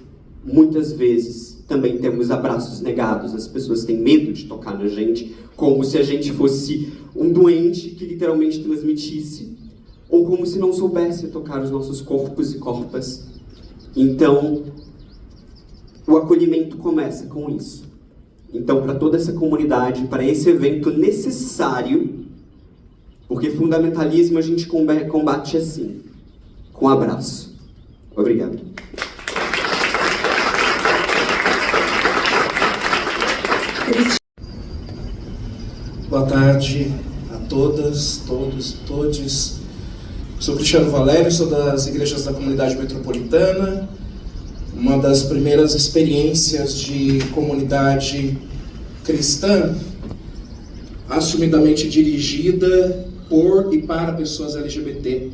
muitas vezes também temos abraços negados. As pessoas têm medo de tocar na gente, como se a gente fosse um doente que literalmente transmitisse, ou como se não soubesse tocar os nossos corpos e corpas. Então, o acolhimento começa com isso. Então, para toda essa comunidade, para esse evento necessário, porque fundamentalismo a gente combate assim, com abraço. Obrigado. Boa tarde a todas, todos e todes. Sou Cristiano Valério, sou das igrejas da comunidade metropolitana. Uma das primeiras experiências de comunidade cristã assumidamente dirigida por e para pessoas LGBT,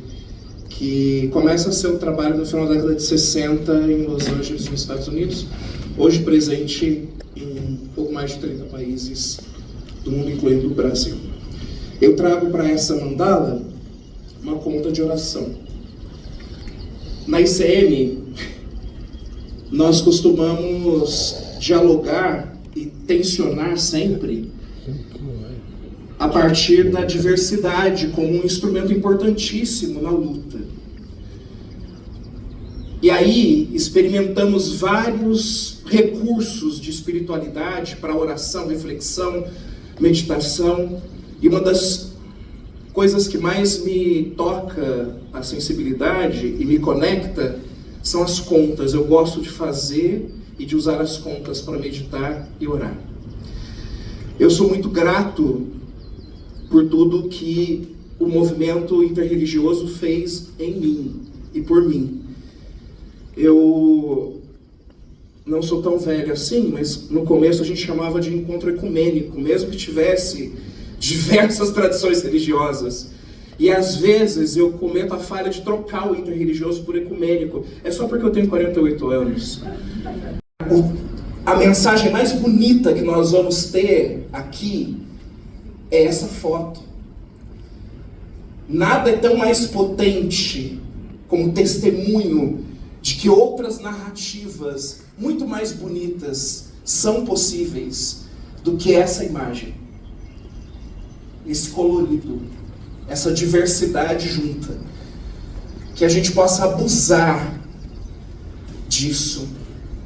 que começa seu trabalho no final da década de 60 em Los Angeles, nos Estados Unidos, hoje presente em pouco mais de 30 países do mundo, incluindo o Brasil. Eu trago para essa mandala uma conta de oração. Na ICM, nós costumamos dialogar e tensionar sempre a partir da diversidade como um instrumento importantíssimo na luta. E aí experimentamos vários recursos de espiritualidade para oração, reflexão, meditação, e uma das coisas que mais me toca a sensibilidade e me conecta são as contas. Eu gosto de fazer e de usar as contas para meditar e orar. Eu sou muito grato por tudo que o movimento interreligioso fez em mim e por mim. Eu não sou tão velho assim, mas no começo a gente chamava de encontro ecumênico, mesmo que tivesse diversas tradições religiosas. E às vezes eu cometo a falha de trocar o interreligioso por ecumênico. É só porque eu tenho 48 anos. A mensagem mais bonita que nós vamos ter aqui é essa foto. Nada é tão mais potente como testemunho de que outras narrativas muito mais bonitas são possíveis do que essa imagem. Esse colorido, essa diversidade junta. Que a gente possa abusar disso,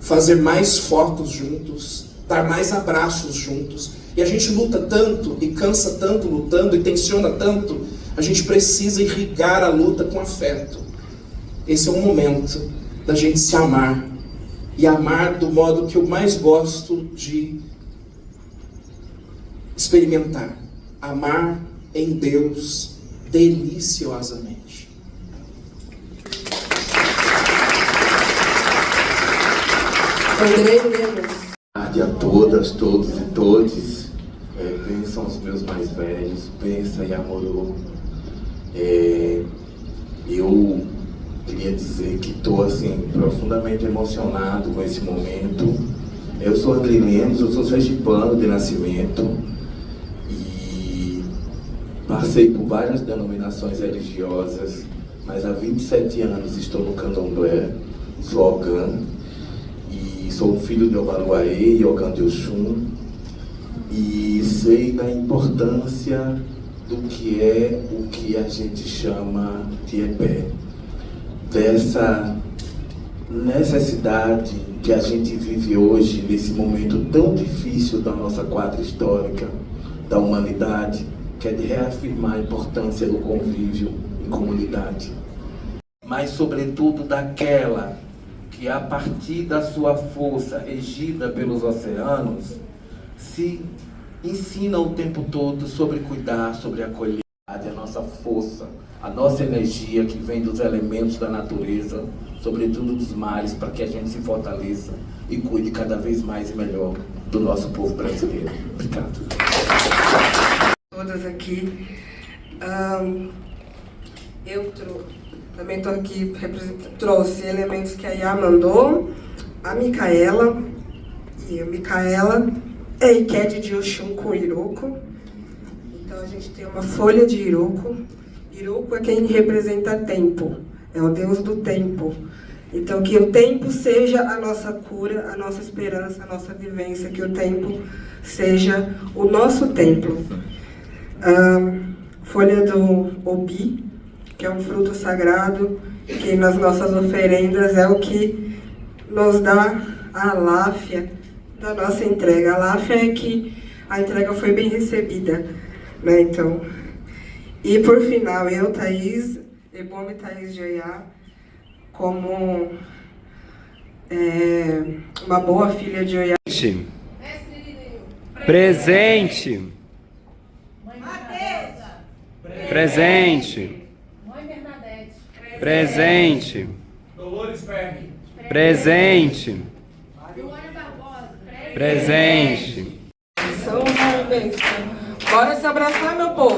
fazer mais fotos juntos, dar mais abraços juntos. E a gente luta tanto e cansa tanto lutando e tensiona tanto, a gente precisa irrigar a luta com afeto. Esse é o momento da gente se amar, e amar do modo que eu mais gosto de experimentar. Amar em Deus deliciosamente. Andrei Lemos. Boa tarde a todas, todos e todes. Pensam os meus mais velhos, pensa e amorou. Eu queria dizer que estou assim, profundamente emocionado com esse momento. Eu sou Andrei Lemos, eu sou sergipano de nascimento e passei por várias denominações religiosas, mas há 27 anos estou no candomblé, sou ogã e sou filho de Obaluaê e ogã de Oxum, e sei da importância do que é o que a gente chama de epé. dessa necessidade que a gente vive hoje, nesse momento tão difícil da nossa quadra histórica, da humanidade, que é de reafirmar a importância do convívio em comunidade. Mas, sobretudo, daquela que, a partir da sua força regida pelos oceanos, se ensina o tempo todo sobre cuidar, sobre acolher a nossa força, a nossa energia que vem dos elementos da natureza, sobretudo dos mares, para que a gente se fortaleça e cuide cada vez mais e melhor do nosso povo brasileiro. Obrigado. Todas aqui. Eu também estou aqui, trouxe elementos que a Iá mandou, a Micaela, e a Micaela é Ikede de Oxum com Iroco. Então a gente tem uma folha de Iroco. Iroco é quem representa tempo, é o deus do tempo. Então que o tempo seja a nossa cura, a nossa esperança, a nossa vivência, que o tempo seja o nosso templo. Folha do Obi, que é um fruto sagrado, que nas nossas oferendas é o que nos dá a aláfia da nossa entrega. A aláfia é que a entrega foi bem recebida, né? Então, e por final, eu, Thaís, Ebome Thaís de Oiá, como uma boa filha de Oiá. Presente. Presente. Mãe Bernadette. Presente. Dolores Ferri. Presente. Luana Barbosa. Presente. São parabéns. Bora se abraçar, meu povo.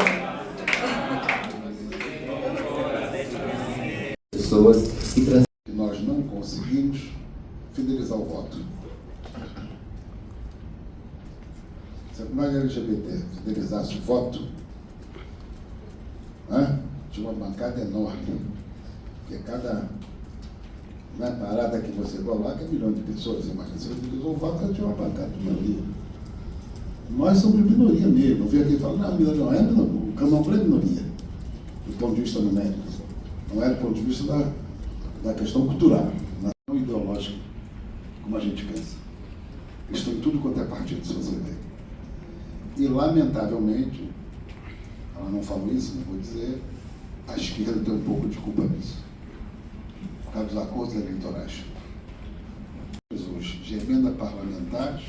Pessoas que nós não conseguimos fidelizar o voto. Se a comunidade LGBT fidelizasse o voto, tinha uma bancada enorme, porque cada parada que você coloca é milhões de pessoas, imagina, se fidelizou o voto, tinha uma bancada de maioria. Nós somos minoria mesmo, eu vi aqui falando, não, minoria não é minoria, o Candomblé é minoria, do ponto de vista numérico, não é do ponto de vista da questão cultural, não ideológica, como a gente pensa. Eles estão em tudo quanto é partido, se você ver. E, lamentavelmente, ela não falou isso, não vou dizer, a esquerda tem um pouco de culpa nisso, por causa dos acordos eleitorais. De emenda parlamentares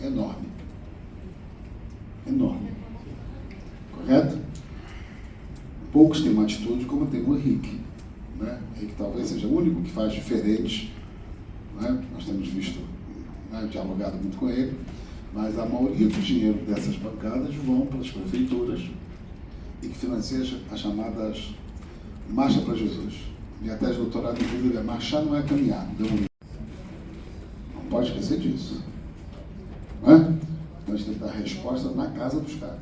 é enorme. Enorme. Correto? Poucos têm uma atitude como tem o Henrique. Né? Henrique talvez seja o único que faz diferente. Né? Nós temos visto, dialogado muito com ele, mas a maioria do dinheiro dessas bancadas vão para as prefeituras e que financia as chamadas Marcha para Jesus. Minha tese de doutorado, inclusive, é marchar não é caminhar. Não pode esquecer disso. Né? Nós temos que dar resposta na casa dos caras.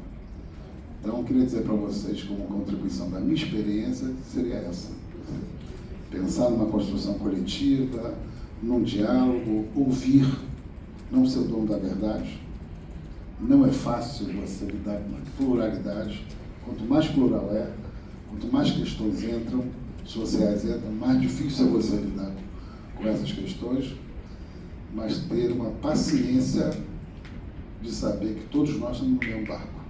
Então, eu queria dizer para vocês, como contribuição da minha experiência, seria essa. Pensar numa construção coletiva, num diálogo, ouvir, não ser o dono da verdade. Não é fácil você lidar com a pluralidade. Quanto mais plural é, quanto mais questões entram, sociais entram, mais difícil é você lidar com essas questões, mas ter uma paciência de saber que todos nós estamos no mesmo barco.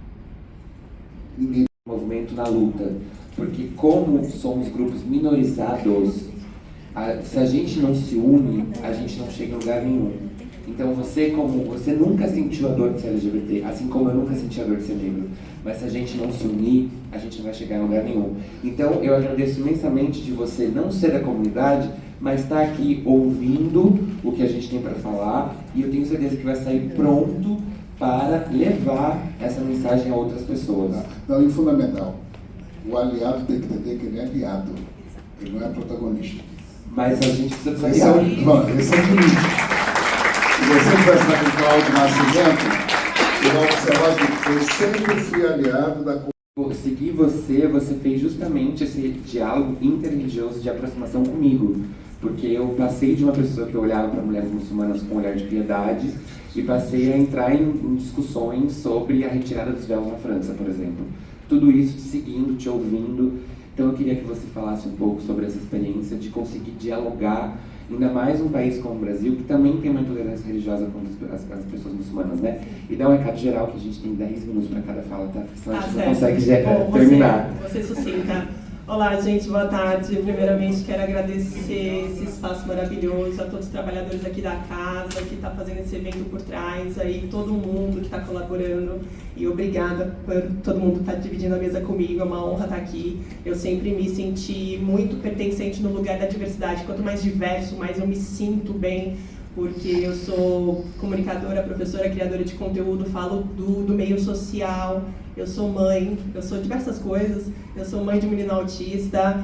Ninguém... Movimento na luta, porque como somos grupos minorizados, se a gente não se une, a gente não chega em lugar nenhum. Então você nunca sentiu a dor de ser LGBT, assim como eu nunca senti a dor de ser negro. Mas se a gente não se unir, a gente não vai chegar em lugar nenhum. Então eu agradeço imensamente de você não ser da comunidade, mas estar aqui ouvindo o que a gente tem para falar, e eu tenho certeza que vai sair pronto para levar essa mensagem a outras pessoas. Não, e fundamental, o aliado tem que entender que ele é aliado, ele não é protagonista. Mas a gente precisa dos aliados. Esse é o limite. Se você conversa com o Cláudio Nascimento, você vai observar que eu sempre fui aliado da comunidade. Por seguir você fez justamente esse diálogo interreligioso de aproximação comigo. Porque eu passei de uma pessoa que olhava para mulheres muçulmanas com um olhar de piedade e passei a entrar em discussões sobre a retirada dos véus na França, por exemplo. Tudo isso te seguindo, te ouvindo, Então eu queria que você falasse um pouco sobre essa experiência de conseguir dialogar, ainda mais um país como o Brasil, que também tem uma intolerância religiosa contra as pessoas muçulmanas, né? E dá um recado geral, que a gente tem 10 minutos para cada fala, tá? Senão a gente não consegue terminar. Você sucinta. Olá, gente, boa tarde. Primeiramente, quero agradecer esse espaço maravilhoso, a todos os trabalhadores aqui da casa, que está fazendo esse evento por trás, aí todo mundo que está colaborando. E obrigada por todo mundo estar dividindo a mesa comigo, é uma honra estar aqui. Eu sempre me senti muito pertencente no lugar da diversidade. Quanto mais diverso, mais eu me sinto bem, porque eu sou comunicadora, professora, criadora de conteúdo, falo do meio social, eu sou mãe, eu sou diversas coisas, eu sou mãe de um menino autista,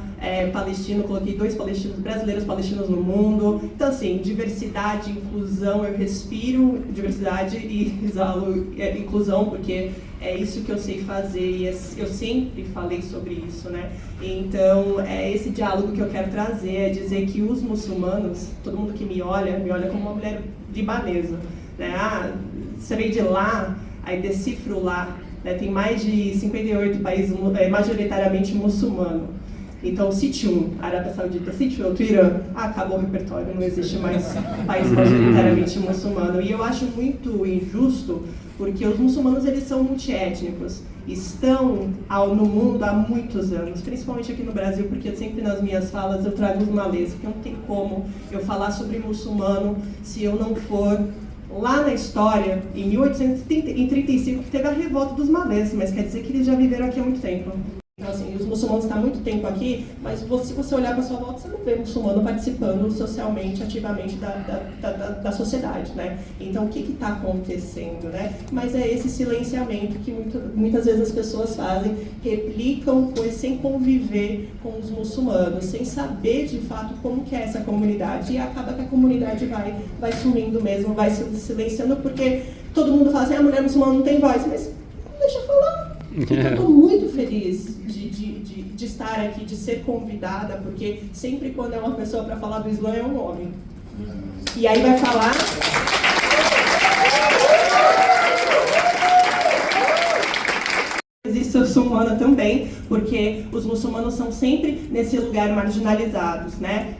palestino, coloquei 2 palestinos, brasileiros palestinos no mundo. Então, assim, diversidade, inclusão, eu respiro diversidade e exalo inclusão, porque é isso que eu sei fazer e eu sempre falei sobre isso, né? Então, é esse diálogo que eu quero trazer, é dizer que os muçulmanos, todo mundo que me olha como uma mulher libanesa, né? Ah, você veio de lá, aí decifro lá, né? Tem mais de 58 países majoritariamente muçulmano. Então, cite um, Arábia Saudita, cite outro, Irã, acabou o repertório, não existe mais país majoritariamente muçulmano. E eu acho muito injusto, porque os muçulmanos, eles são multiétnicos, estão no mundo há muitos anos, principalmente aqui no Brasil, porque sempre nas minhas falas eu trago os malês, porque não tem como eu falar sobre muçulmano se eu não for lá na história, em 1835, que teve a revolta dos malês, mas quer dizer que eles já viveram aqui há muito tempo. Então, assim, os muçulmanos estão há muito tempo aqui, mas se você olhar para a sua volta, você não vê muçulmano participando socialmente, ativamente da sociedade, né? Então, o que está acontecendo, né? Mas é esse silenciamento que muitas vezes as pessoas fazem, replicam sem conviver com os muçulmanos, sem saber, de fato, como que é essa comunidade, e acaba que a comunidade vai sumindo mesmo, vai se silenciando, porque todo mundo fala assim, a mulher muçulmana não tem voz, mas não deixa falar. Então, eu estou muito feliz de estar aqui, de ser convidada, porque sempre quando é uma pessoa para falar do Islã é um homem. E aí vai falar... Existe muçulmana também, porque os muçulmanos são sempre nesse lugar marginalizados, né?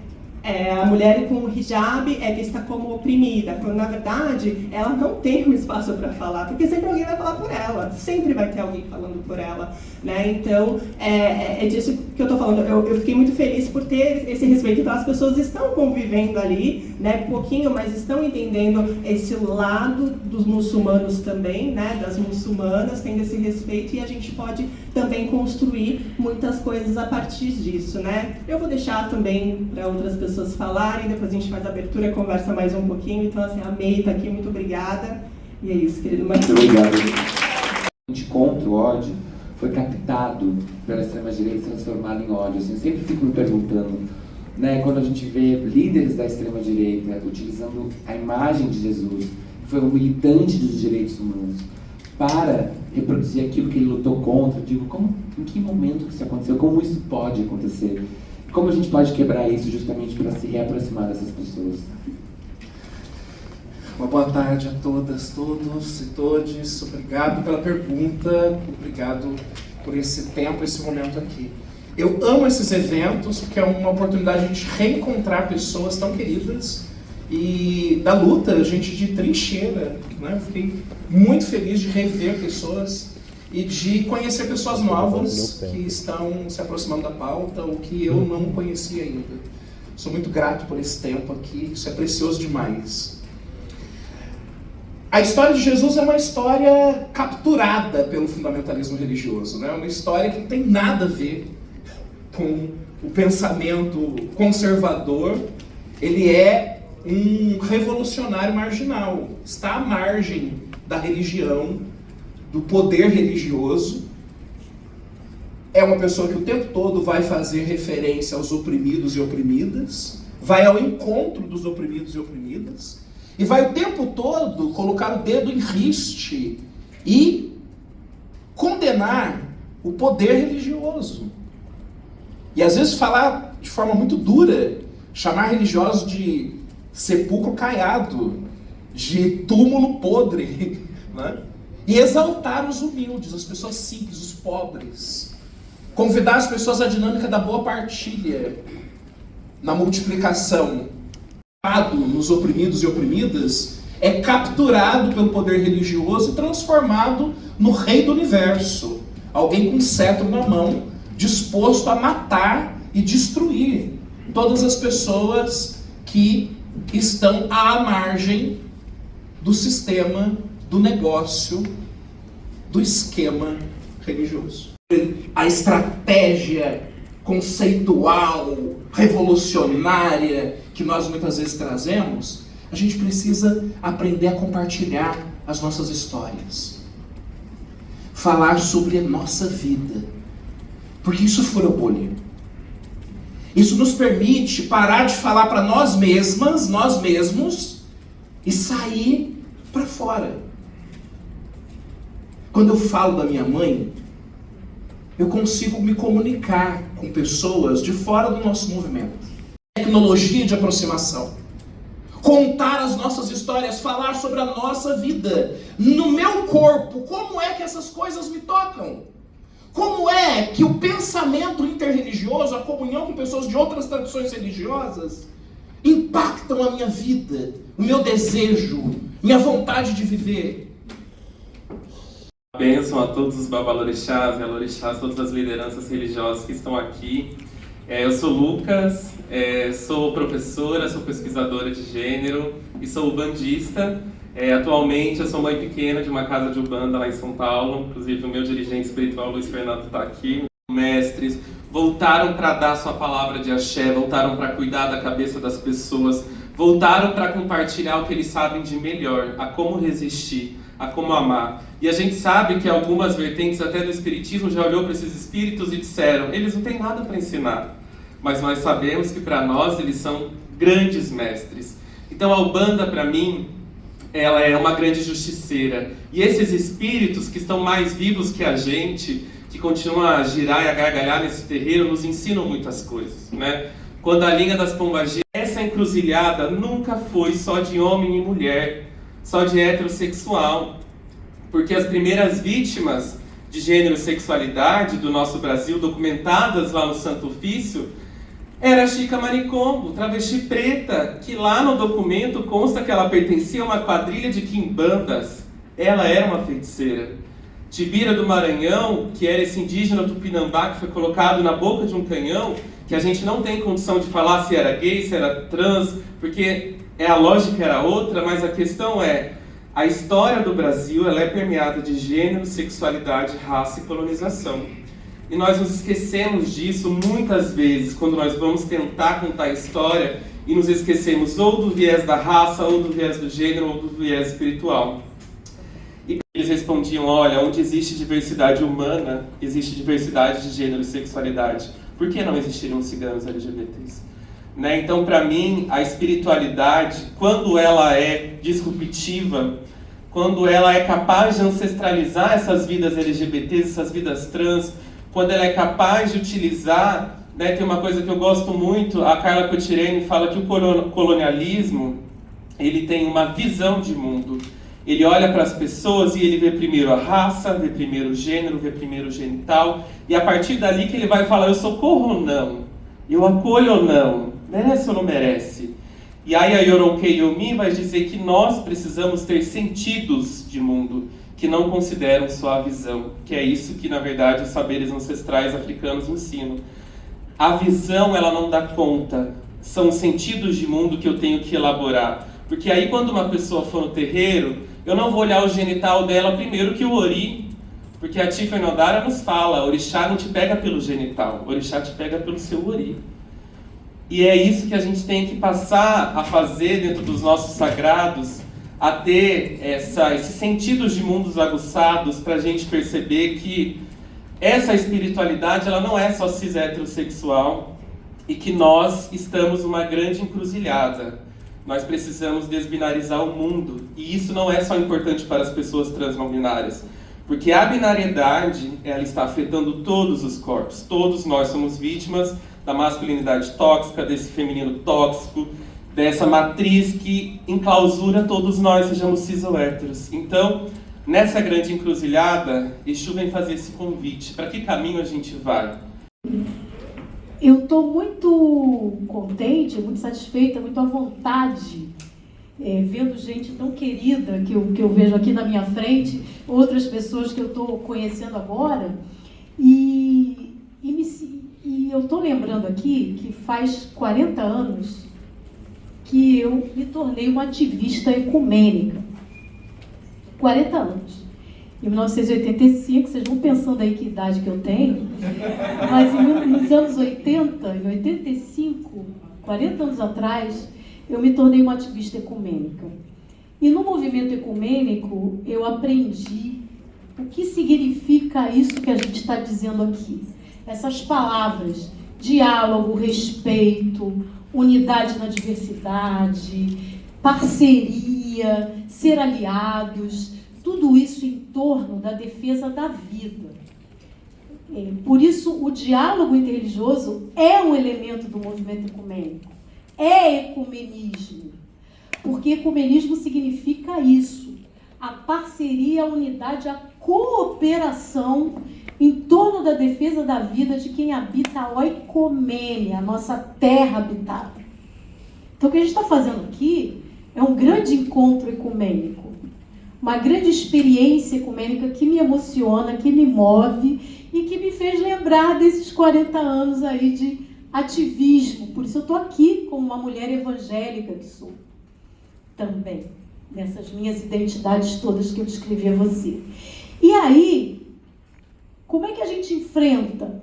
A mulher com o hijab é vista como oprimida, quando na verdade ela não tem um espaço para falar, porque sempre alguém vai falar por ela, sempre vai ter alguém falando por ela, né? Então é disso que eu estou falando. Eu fiquei muito feliz por ter esse respeito. Então as pessoas estão convivendo ali, né, pouquinho, mas estão entendendo esse lado dos muçulmanos também, né, das muçulmanas, tendo esse respeito, e a gente pode também construir muitas coisas a partir disso, né? Eu vou deixar também para outras pessoas falarem, depois a gente faz a abertura e conversa mais um pouquinho. Então, assim, amei estar aqui, muito obrigada. E é isso, querido Marcelo. Muito obrigado. O encontro, o ódio, foi captado pela extrema-direita e transformado em ódio. Assim, eu sempre fico me perguntando, né, quando a gente vê líderes da extrema-direita utilizando a imagem de Jesus, que foi um militante dos direitos humanos, para reproduzir aquilo que ele lutou contra, eu digo, em que momento que isso aconteceu? Como isso pode acontecer? Como a gente pode quebrar isso justamente para se reaproximar dessas pessoas? Uma boa tarde a todas, todos e todes. Obrigado pela pergunta, obrigado por esse tempo, esse momento aqui. Eu amo esses eventos porque é uma oportunidade de a gente reencontrar pessoas tão queridas e da luta, gente de trincheira, né? Fiquei muito feliz de rever pessoas e de conhecer pessoas novas que estão se aproximando da pauta, ou que eu não conhecia ainda. Sou muito grato por esse tempo aqui, isso é precioso demais. A história de Jesus é uma história capturada pelo fundamentalismo religioso, né? Uma história que não tem nada a ver com o pensamento conservador. Ele é um revolucionário marginal, está à margem da religião, do poder religioso. É uma pessoa que o tempo todo vai fazer referência aos oprimidos e oprimidas, vai ao encontro dos oprimidos e oprimidas, e vai o tempo todo colocar o dedo em riste e condenar o poder religioso. E às vezes falar de forma muito dura, chamar religiosos de sepulcro caiado, de túmulo podre, né? E exaltar os humildes, as pessoas simples, os pobres. convidar as pessoas à dinâmica da boa partilha, na multiplicação. Nos oprimidos e oprimidas, é capturado pelo poder religioso e transformado no rei do universo. Alguém com cetro na mão, disposto a matar e destruir todas as pessoas que estão à margem do sistema, do negócio, do esquema religioso. A estratégia conceitual, revolucionária que nós muitas vezes trazemos, a gente precisa aprender a compartilhar as nossas histórias. Falar sobre a nossa vida. Porque isso fura a bolha. Isso nos permite parar de falar para nós mesmas, nós mesmos, e sair para fora. Quando eu falo da minha mãe, eu consigo me comunicar com pessoas de fora do nosso movimento. Tecnologia de aproximação. Contar as nossas histórias, falar sobre a nossa vida. No meu corpo, como é que essas coisas me tocam? Como é que o pensamento interreligioso, a comunhão com pessoas de outras tradições religiosas, impactam a minha vida, o meu desejo, minha vontade de viver? Bênção a todos os babalorixás e alorixás, todas as lideranças religiosas que estão aqui. Eu sou Lucas, sou professora, sou pesquisadora de gênero e sou ubandista. Atualmente eu sou mãe pequena de uma casa de Ubanda lá em São Paulo, inclusive o meu dirigente espiritual Luiz Fernando está aqui. Mestres voltaram para dar sua palavra de axé, voltaram para cuidar da cabeça das pessoas, voltaram para compartilhar o que eles sabem de melhor, a como resistir, a como amar. E a gente sabe que algumas vertentes até do espiritismo já olhou para esses espíritos e disseram, eles não têm nada para ensinar, mas nós sabemos que para nós eles são grandes mestres. Então a Ubanda para mim, ela é uma grande justiceira. E esses espíritos que estão mais vivos que a gente, que continuam a girar e a gargalhar nesse terreiro, nos ensinam muitas coisas, né? Quando a linha das pombagiras, essa encruzilhada nunca foi só de homem e mulher, só de heterossexual. Porque as primeiras vítimas de gênero e sexualidade do nosso Brasil, documentadas lá no Santo Ofício, era a Chica Maricombo, travesti preta, que lá no documento consta que ela pertencia a uma quadrilha de quimbandas. Ela era uma feiticeira. Tibira do Maranhão, que era esse indígena tupinambá que foi colocado na boca de um canhão, que a gente não tem condição de falar se era gay, se era trans, porque a lógica era outra, mas a questão é, a história do Brasil ela é permeada de gênero, sexualidade, raça e colonização. E nós nos esquecemos disso muitas vezes, quando nós vamos tentar contar a história e nos esquecemos ou do viés da raça, ou do viés do gênero, ou do viés espiritual. E eles respondiam, olha, onde existe diversidade humana, existe diversidade de gênero e sexualidade. Por que não existiriam ciganos LGBTs? Né? Então, para mim, a espiritualidade, quando ela é disruptiva, quando ela é capaz de ancestralizar essas vidas LGBTs, essas vidas trans, quando ela é capaz de utilizar, né, tem uma coisa que eu gosto muito, a Carla Cotirene fala que o colonialismo, ele tem uma visão de mundo. Ele olha para as pessoas e ele vê primeiro a raça, vê primeiro o gênero, vê primeiro o genital, e a partir dali que ele vai falar, eu socorro ou não, eu acolho ou não, merece ou não merece. E aí a Yoronkei Yomi vai dizer que nós precisamos ter sentidos de mundo, que não consideram só a visão, que é isso que, na verdade, os saberes ancestrais africanos ensinam. A visão, ela não dá conta, são sentidos de mundo que eu tenho que elaborar. Porque aí, quando uma pessoa for no terreiro, eu não vou olhar o genital dela primeiro que o ori, porque a Tifa Inodara nos fala, orixá não te pega pelo genital, orixá te pega pelo seu ori. E é isso que a gente tem que passar a fazer dentro dos nossos sagrados, a ter esses sentidos de mundos aguçados para a gente perceber que essa espiritualidade ela não é só cis heterossexual e que nós estamos numa grande encruzilhada. Nós precisamos desbinarizar o mundo e isso não é só importante para as pessoas trans não binárias, porque a binariedade ela está afetando todos os corpos, todos nós somos vítimas da masculinidade tóxica, desse feminino tóxico, dessa matriz que enclausura todos nós, sejamos cis ou héteros. Então, Nessa grande encruzilhada, Exu vem fazer esse convite. Para que caminho a gente vai? Eu estou muito contente, muito satisfeita, muito à vontade, vendo gente tão querida que eu vejo aqui na minha frente, outras pessoas que eu estou conhecendo agora, e eu estou lembrando aqui que faz 40 anos que eu me tornei uma ativista ecumênica. 40 anos. Em 1985, vocês vão pensando aí que idade que eu tenho, mas nos anos 80, em 85, 40 anos atrás, eu me tornei uma ativista ecumênica. E no movimento ecumênico, eu aprendi o que significa isso que a gente está dizendo aqui. Essas palavras, diálogo, respeito, unidade na diversidade, parceria, ser aliados, tudo isso em torno da defesa da vida. Por isso, o diálogo interreligioso é um elemento do movimento ecumênico. É ecumenismo. Porque ecumenismo significa isso. A parceria, a unidade, a cooperação em torno da defesa da vida de quem habita a oikomênia, a nossa terra habitada. Então, o que a gente está fazendo aqui é um grande encontro ecumênico. Uma grande experiência ecumênica que me emociona, que me move e que me fez lembrar desses 40 anos aí de ativismo. Por isso eu estou aqui como uma mulher evangélica que sou também, nessas minhas identidades todas que eu descrevi a você. E aí, como é que a gente enfrenta?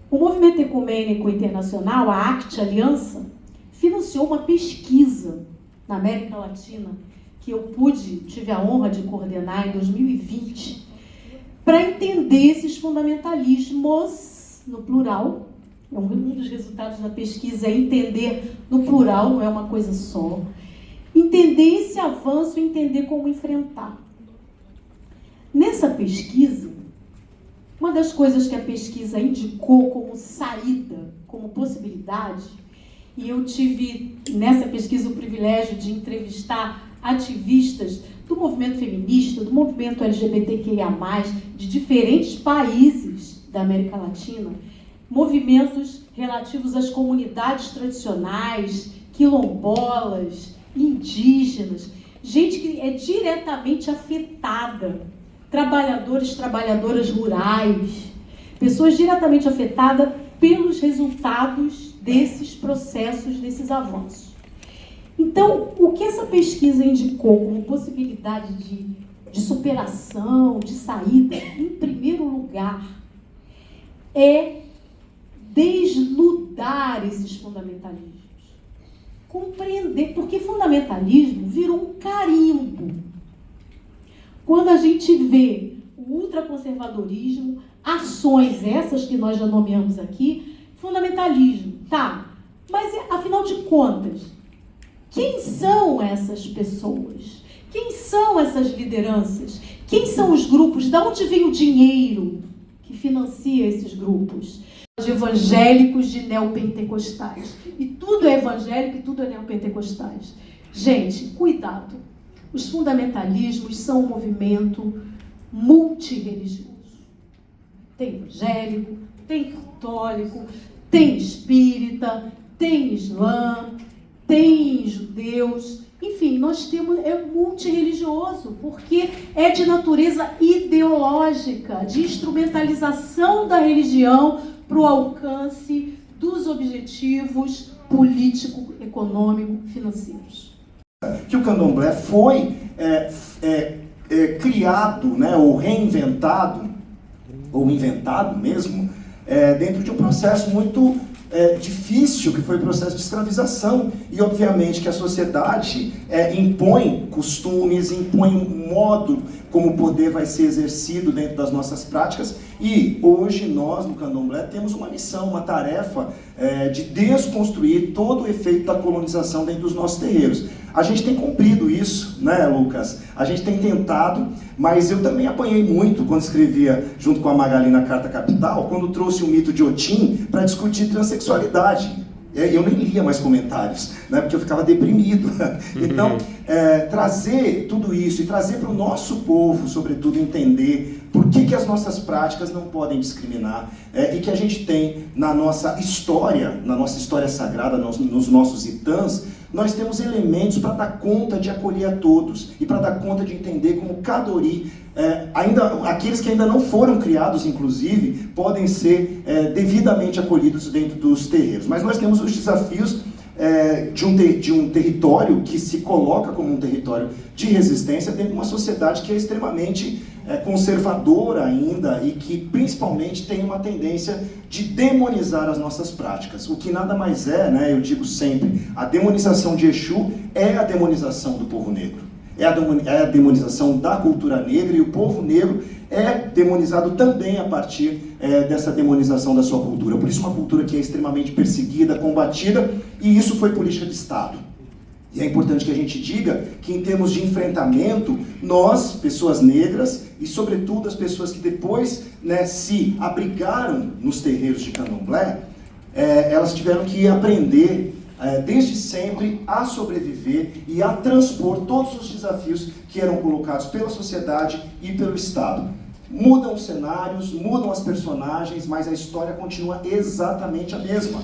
O Movimento Ecumênico Internacional, a ACT, Aliança, financiou uma pesquisa na América Latina que eu tive a honra de coordenar em 2020, para entender esses fundamentalismos no plural. Um dos resultados da pesquisa é entender no plural, não é uma coisa só. Entender esse avanço e entender como enfrentar. Nessa pesquisa, uma das coisas que a pesquisa indicou como saída, como possibilidade, e eu tive nessa pesquisa o privilégio de entrevistar ativistas do movimento feminista, do movimento LGBTQIA+, de diferentes países da América Latina, movimentos relativos às comunidades tradicionais, quilombolas, indígenas, gente que é diretamente afetada, trabalhadores, trabalhadoras rurais, pessoas diretamente afetadas pelos resultados desses processos, desses avanços. Então, o que essa pesquisa indicou como possibilidade de superação, de saída, em primeiro lugar, é desnudar esses fundamentalismos. Compreender, porque fundamentalismo virou um carimbo. Quando a gente vê o ultraconservadorismo, ações essas que nós já nomeamos aqui, fundamentalismo, tá? Mas, afinal de contas, quem são essas pessoas? Quem são essas lideranças? Quem são os grupos? De onde vem o dinheiro que financia esses grupos? De evangélicos, de neopentecostais. E tudo é evangélico e tudo é neopentecostais. Gente, cuidado. Os fundamentalismos são um movimento multirreligioso. Tem evangélico, tem católico, tem espírita, tem islã, tem judeus, enfim, nós temos, é multirreligioso, porque é de natureza ideológica, de instrumentalização da religião para o alcance dos objetivos político, econômico, financeiros. Que o candomblé foi criado, né, ou reinventado, ou inventado mesmo, dentro de um processo muito difícil, que foi o processo de escravização. E obviamente que a sociedade impõe costumes, impõe um modo como o poder vai ser exercido dentro das nossas práticas. E hoje nós, no candomblé, temos uma missão, uma tarefa de desconstruir todo o efeito da colonização dentro dos nossos terreiros. A gente tem cumprido isso, né, Lucas? A gente tem tentado, mas eu também apanhei muito quando escrevia junto com a Magali na Carta Capital, quando trouxe o mito de Otim para discutir transexualidade. Eu nem lia mais comentários, né, porque eu ficava deprimido. Então, trazer tudo isso e trazer para o nosso povo, sobretudo, entender por que as nossas práticas não podem discriminar e que a gente tem na nossa história sagrada, nos nossos itãs, nós temos elementos para dar conta de acolher a todos e para dar conta de entender como cada ori, aqueles que ainda não foram criados, inclusive, podem ser devidamente acolhidos dentro dos terreiros. Mas nós temos os desafios de um território que se coloca como um território de resistência dentro de uma sociedade que é extremamente conservadora ainda e que principalmente tem uma tendência de demonizar as nossas práticas. O que nada mais é, né, eu digo sempre, a demonização de Exu é a demonização do povo negro. É a demonização da cultura negra e o povo negro é demonizado também a partir dessa demonização da sua cultura. Por isso uma cultura que é extremamente perseguida, combatida, e isso foi política de Estado. E é importante que a gente diga que em termos de enfrentamento, nós, pessoas negras, e sobretudo as pessoas que depois, né, se abrigaram nos terreiros de candomblé, elas tiveram que aprender desde sempre a sobreviver e a transpor todos os desafios que eram colocados pela sociedade e pelo Estado. Mudam os cenários, mudam as personagens, mas a história continua exatamente a mesma.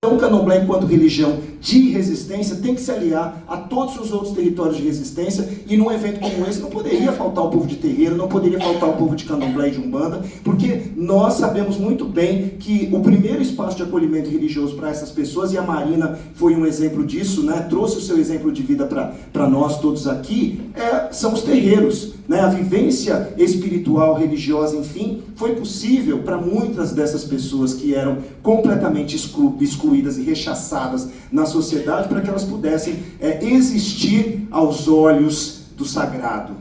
Então o candomblé, enquanto religião de resistência, tem que se aliar a todos os outros territórios de resistência, e num evento como esse não poderia faltar o povo de terreiro, não poderia faltar o povo de candomblé e de umbanda, porque nós sabemos muito bem que o primeiro espaço de acolhimento religioso para essas pessoas, e a Marina foi um exemplo disso, né, trouxe o seu exemplo de vida para nós todos aqui, são os terreiros. A vivência espiritual, religiosa, enfim, foi possível para muitas dessas pessoas que eram completamente excluídas e rechaçadas na sociedade, para que elas pudessem existir aos olhos do sagrado.